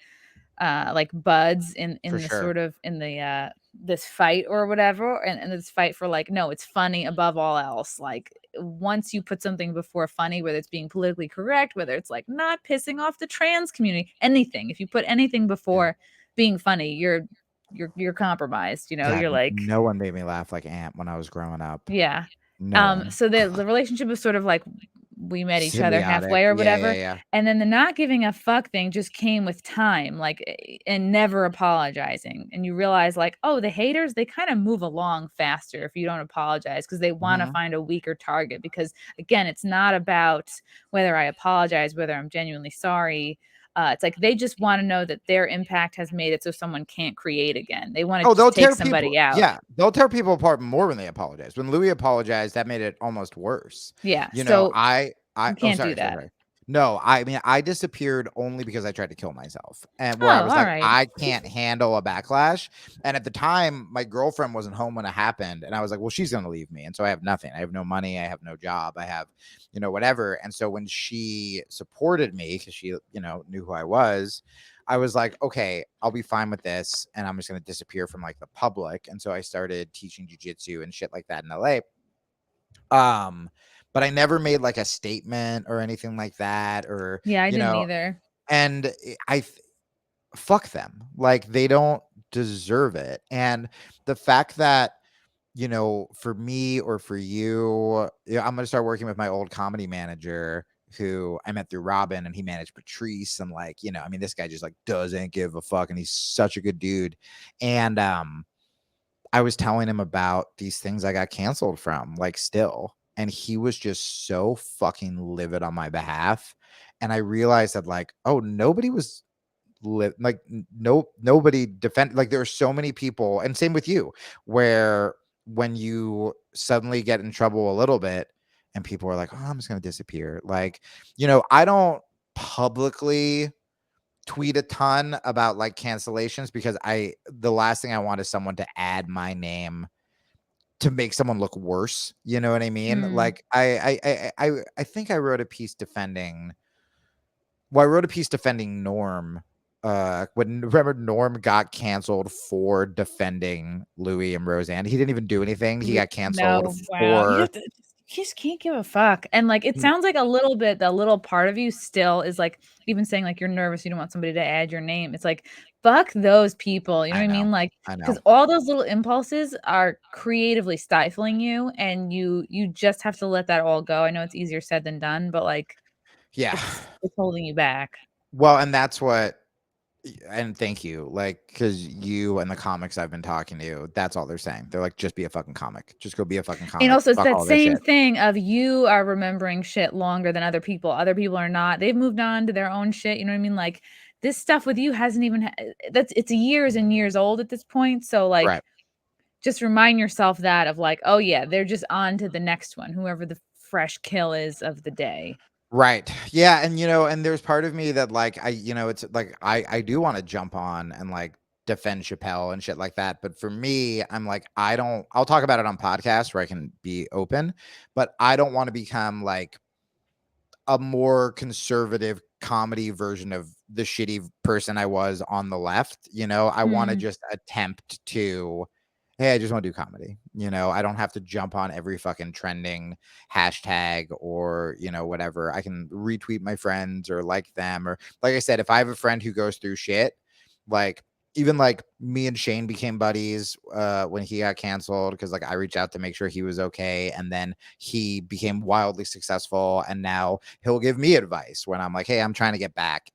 buds for in the sure. sort of in the this fight or whatever, and this fight for like, no, it's funny above all else. Like, once you put something before funny, whether it's being politically correct, whether it's like not pissing off the trans community, anything, if you put anything Yeah. before being funny, you're compromised. God, You're like, no one made me laugh like Ant when I was growing up. yeah. No one. So the relationship is sort of like we met each other Symbiotic. halfway or Yeah, yeah, whatever. yeah. And then the not giving a fuck thing just came with time, like, and never apologizing. And you realize, like, oh, the haters, they kind of move along faster if you don't apologize, because they want to Mhm. find a weaker target. Because again, it's not about whether I apologize, whether I'm genuinely sorry. It's like they just want to know that their impact has made it so someone can't create again. They want to Oh, just they'll take tear people. somebody out. Yeah, they'll tear people apart more when they apologize. When Louis apologized, that made it almost worse. Yeah. You know, So I you oh can't do sorry, sorry, that. sorry. No, I mean I disappeared only because I tried to kill myself. And where I Oh, was all like, right. I can't handle a backlash. And at the time, my girlfriend wasn't home when it happened. And I was like, well, she's gonna leave me. And so I have nothing. I have no money, I have no job, I have, whatever. And so when she supported me, because she, knew who I was like, okay, I'll be fine with this, and I'm just gonna disappear from like the public. And so I started teaching jujitsu and shit like that in LA. But I never made like a statement or anything like that, or Yeah, I didn't either. and fuck them. Like they don't deserve it. And the fact that for me or for you, I'm gonna start working with my old comedy manager who I met through Robin, and he managed Patrice, and like, I mean, this guy just like doesn't give a fuck, and he's such a good dude. And I was telling him about these things I got canceled from, like still, and he was just so fucking livid on my behalf. And I realized that like, oh, nobody was like nobody defend, like there are so many people, and same with you, where when you suddenly get in trouble a little bit and people are like, oh, I'm just gonna disappear, like, I don't publicly tweet a ton about like cancellations, because the last thing I want is someone to add my name to make someone look worse, you know what I mean? Mm. Like I think I wrote a piece defending, well, I wrote a piece defending Norm. When, remember, Norm got canceled for defending Louis and Roseanne. He didn't even do anything. He Yeah, got canceled no, wow. for You just can't give a fuck. And like, it sounds like a little bit, the little part of you still is like, even saying like you're nervous, you don't want somebody to add your name. It's like, fuck those people. You know I what I know. mean? Like, I because know. all those little impulses are creatively stifling you, and you just have to let that all go. I know it's easier said than done, but like, Yeah. it's holding you back. Well, and that's what, and thank you, like, because you and the comics I've been talking to, that's all they're saying. They're like, just be a fucking comic. Just go be a fucking And comic. also, it's Fuck that all this same shit. thing of you are remembering shit longer than other people. Other people are not. They've moved on to their own shit. You know what I mean? Like, this stuff with you hasn't even it's years and years old at this point. So like, Right. just remind yourself that of like, oh yeah, they're just on to the next one, whoever the fresh kill is of the day. Right. Yeah. And, and there's part of me that like, it's like, I do want to jump on and like defend Chappelle and shit like that. But for me, I'm like, I'll talk about it on podcasts where I can be open, but I don't want to become like a more conservative comedy version of the shitty person I was on the left. I want to Mm. just attempt to hey, I just want to do comedy. I don't have to jump on every fucking trending hashtag or, whatever. I can retweet my friends or like them. Or like I said, if I have a friend who goes through shit, like even like me and Shane became buddies when he got canceled because like I reached out to make sure he was okay. And then he became wildly successful. And now he'll give me advice when I'm like, hey, I'm trying to get back.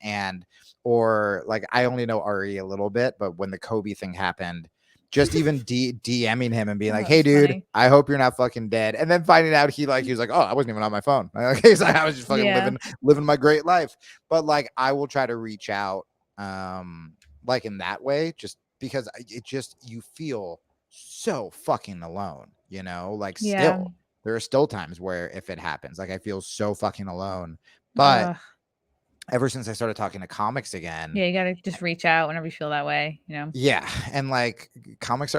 Or like I only know Ari a little bit, but when the Kobe thing happened, just even DMing him and being Oh, like, "Hey, that's dude, funny. I hope you're not fucking dead," and then finding out he was like, "Oh, I wasn't even on my phone. He's like, I was just fucking Yeah. living my great life." But like, I will try to reach out, like in that way, just because it just you feel so fucking alone. Like Yeah. still there are still times where if it happens, like I feel so fucking alone. But Ugh. ever since I started talking to comics again, Yeah, you gotta just reach out whenever you feel that way, yeah, and like comics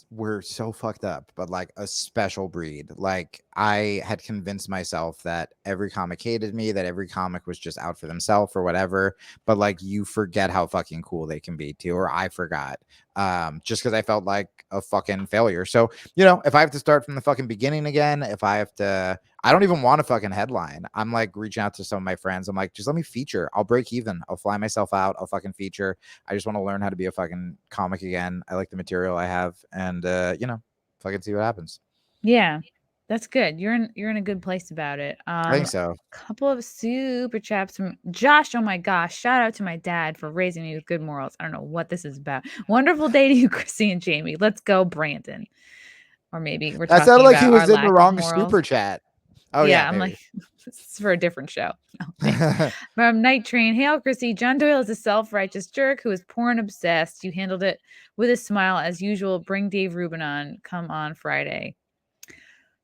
we're so fucked up, but like a special breed. Like I had convinced myself that every comic hated me, that every comic was just out for themselves or whatever. But like you forget how fucking cool they can be too, or I forgot. Just because I felt like a fucking failure. So, if I have to start from the fucking beginning again, if I have to I don't even want a fucking headline. I'm like reaching out to some of my friends. I'm like, just let me feature. I'll break even. I'll fly myself out. I'll fucking feature. I just want to learn how to be a fucking comic again. I like the material I have, and fucking see what happens. Yeah. That's good. You're in a good place about it. I think so. Couple of super chats from Josh. Oh my gosh. Shout out to my dad for raising me with good morals. I don't know what this is about. Wonderful day to you, Chrissy and Jamie. Let's go, Brandon. Or maybe we're That sounded talking like he about our was in the lack of wrong morals. super chat. Oh yeah, Yeah, I'm like, maybe. this is for a different show. No, thanks. Night Train. Hail, Chrissy. John Doyle is a self-righteous jerk who is porn obsessed. You handled it with a smile as usual. Bring Dave Rubin on. Come on Friday.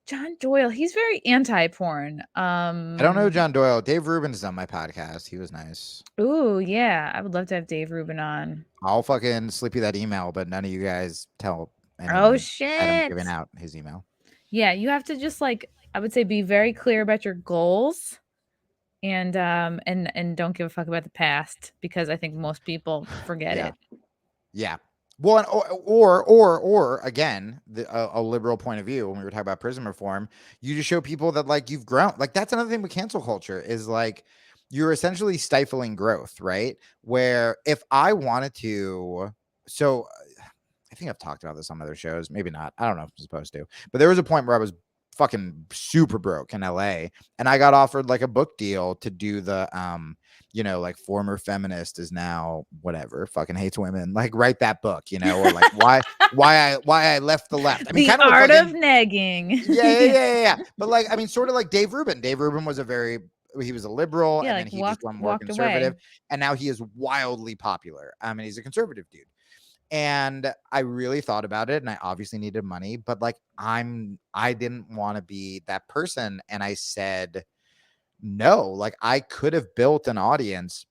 John Doyle, he's very anti-porn. I don't know John Doyle. Dave Rubin's on my podcast. He was nice. Ooh, yeah. I would love to have Dave Rubin on. I'll fucking slip you that email, but none of you guys tell Oh anyone that I'm giving shit. out his email. Yeah, you have to just like I would say be very clear about your goals and don't give a fuck about the past because I think most people forget Yeah. it. Yeah. Well, or again, a liberal point of view when we were talking about prison reform, you just show people that like you've grown. Like that's another thing with cancel culture is like you're essentially stifling growth, right? Where if I wanted to, so I think I've talked about this on other shows, maybe not. I don't know if I'm supposed to, but there was a point where I was fucking super broke in LA and I got offered like a book deal to do the like former feminist is now whatever fucking hates women, like write that book, or like why I left the left. I mean, The kind of like art of fucking negging. Yeah. yeah. But like, I mean, sort of like Dave Rubin. Dave Rubin was he was a liberal Yeah, and then like he just went more walked away. conservative and now he is wildly popular. I mean, he's a conservative dude. And I really thought about it and I obviously needed money, but like I didn't want to be that person. And I said, no, like I could have built an audience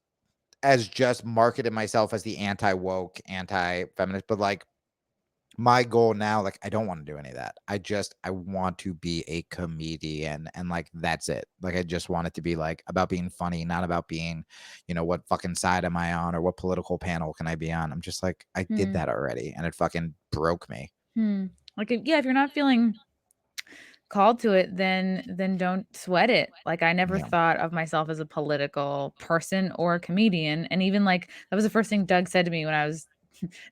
as just marketed myself as the anti-woke, anti-feminist, but like my goal now, like I don't want to do any of that. I want to be a comedian and like that's it. Like I just want it to be like about being funny, not about being, what fucking side am I on or what political panel can I be on? I'm just like, I did Hmm. that already and it fucking broke me. Like if you're not feeling called to it, then don't sweat it. Like I never Yeah. thought of myself as a political person or a comedian. And even like that was the first thing Doug said to me when I was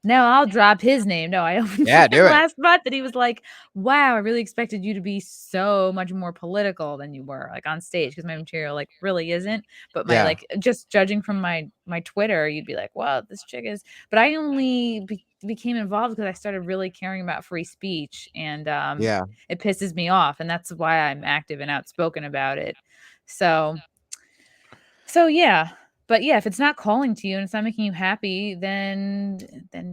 no, I'll drop his name. No, I opened for Yeah, him do it. last month and he was like, wow, I really expected you to be so much more political than you were like on stage because my material like really isn't. But my Yeah. like just judging from my Twitter, you'd be like, wow, this chick is. But I only became involved because I started really caring about free speech and Yeah. it pisses me off and that's why I'm active and outspoken about it. So yeah. But yeah, if it's not calling to you and it's not making you happy, then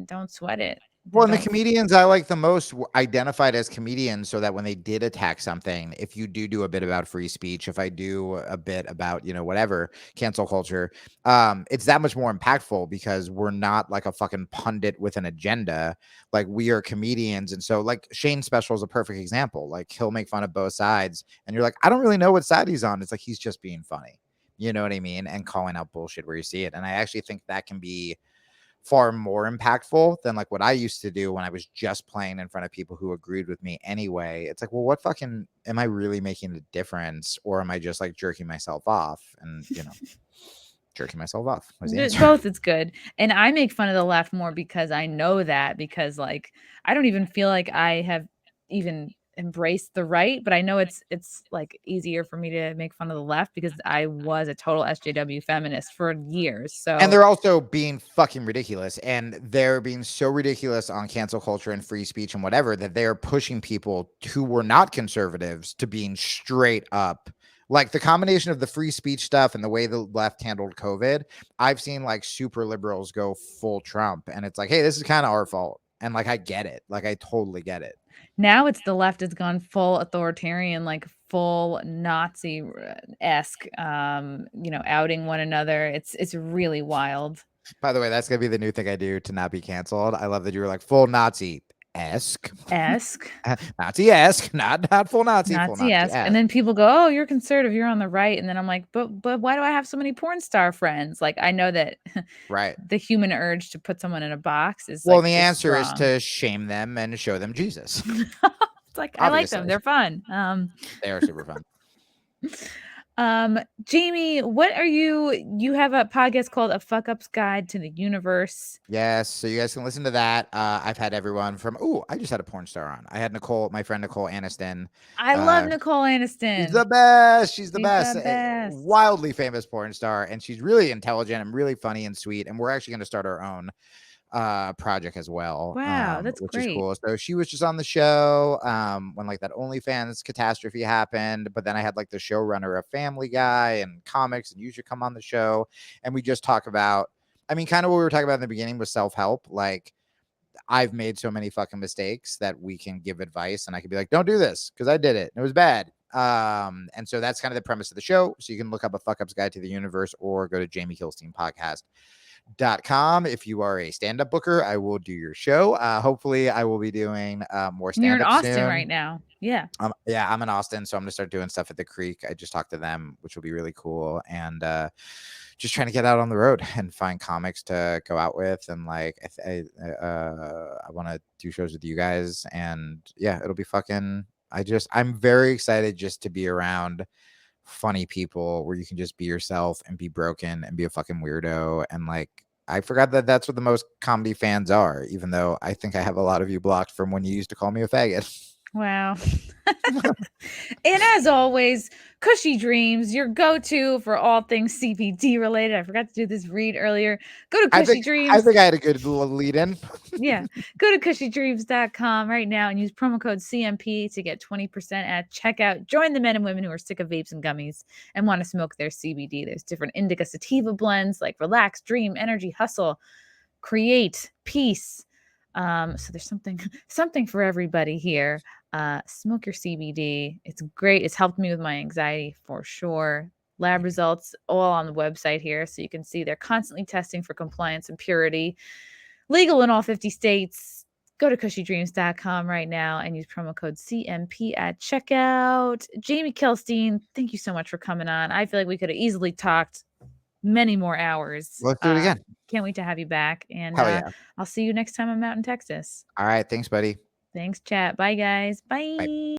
don't sweat it. Well, Then and the don't comedians I like the most identified as comedians so that when they did attack something, if you do a bit about free speech, if I do a bit about, whatever, cancel culture, it's that much more impactful because we're not like a fucking pundit with an agenda. Like we are comedians. And so like Shane's special is a perfect example. Like he'll make fun of both sides and you're like, I don't really know what side he's on. It's like, he's just being funny. You know what I mean? And calling out bullshit where you see it. And I actually think that can be far more impactful than like what I used to do when I was just playing in front of people who agreed with me anyway. It's like, well, what fucking am I really making a difference, or am I just like jerking myself off? And jerking myself off was the answer. Both is good. And I make fun of the left more because I know that, because like I don't even feel like I have even embraced the right, but I know it's like easier for me to make fun of the left because I was a total SJW feminist for years. And So they're also being fucking ridiculous. And they're being so ridiculous on cancel culture and free speech and whatever that they're pushing people who were not conservatives to being straight up. Like the combination of the free speech stuff and the way the left handled COVID, I've seen like super liberals go full Trump. And it's like, hey, this is kind of our fault. And like, I get it. Like, I totally get it. now it's the left has gone full authoritarian, like full Nazi esque, outing one another. It's really wild. By the way, that's going to be the new thing I do to not be canceled. I love that you were like full Nazi esque. Esque. Nazi esque, not full Nazi, full Nazi Nazi-esque. And then people go, "Oh, you're conservative, you're on the right." And then I'm like, "But why do I have so many porn star friends?" Like I know that right. the human urge to put someone in a box is Well, like the is answer is strong. to shame them and show them Jesus. It's like I like them. Obviously. They're fun. They are super fun. Jamie, what are you have a podcast called A Fuck Up's Guide to the Universe. Yes, so you guys can listen to that. I've had everyone from I just had a porn star on. I had Nicole, my friend Nicole Aniston. I love Nicole She's the Aniston. best. She's the She's best. the best. Wildly famous porn star, and she's really intelligent and really funny and sweet. And we're actually going to start our own project as well. Wow, that's Which is great. cool. So she was just on the show when like that OnlyFans catastrophe happened, but then I had like the showrunner of Family Guy and comics, and you should come on the show. And we just talk about, I mean, kind of what we were talking about in the beginning was self-help. Like I've made so many fucking mistakes that we can give advice, and I could be like, don't do this because I did it and it was bad. And so that's kind of the premise of the show. So you can look up A Fuck Up's Guide to the Universe or go to Jamie Kilstein podcast.com. If you are a stand-up booker, I will do your show. Hopefully I will be doing more You're in stand-up Austin soon. right now. Yeah. Yeah, I'm in Austin, so I'm gonna start doing stuff at the Creek. I just talked to them, which will be really cool. And just trying to get out on the road and find comics to go out with. And like I want to do shows with you guys. And yeah, it'll be fucking I'm very excited just to be around funny people where you can just be yourself and be broken and be a fucking weirdo. And like I forgot that that's what the most comedy fans are, even though I think I have a lot of you blocked from when you used to call me a faggot. Wow. And as always, Cushy Dreams, your go-to for all things CBD related. I forgot to do this read earlier. Go to Cushy Dreams. I think I had a good lead in. Yeah. Go to cushydreams.com right now and use promo code CMP to get 20% at checkout. Join the men and women who are sick of vapes and gummies and want to smoke their CBD. There's different indica sativa blends like Relax, Dream, Energy, Hustle, Create, Peace. So there's something for everybody here. Smoke your CBD. It's great. It's helped me with my anxiety for sure. Lab results all on the website here, so you can see they're constantly testing for compliance and purity. Legal in all 50 states. Go to cushydreams.com right now and use promo code CMP at checkout. Jamie Kilstein, thank you so much for coming on. I feel like we could have easily talked many more hours. Let's do it again. Can't wait to have you back. And Hell yeah. I'll see you next time I'm out in Texas. All right. Thanks, buddy. Thanks, chat. Bye, guys. Bye. Bye.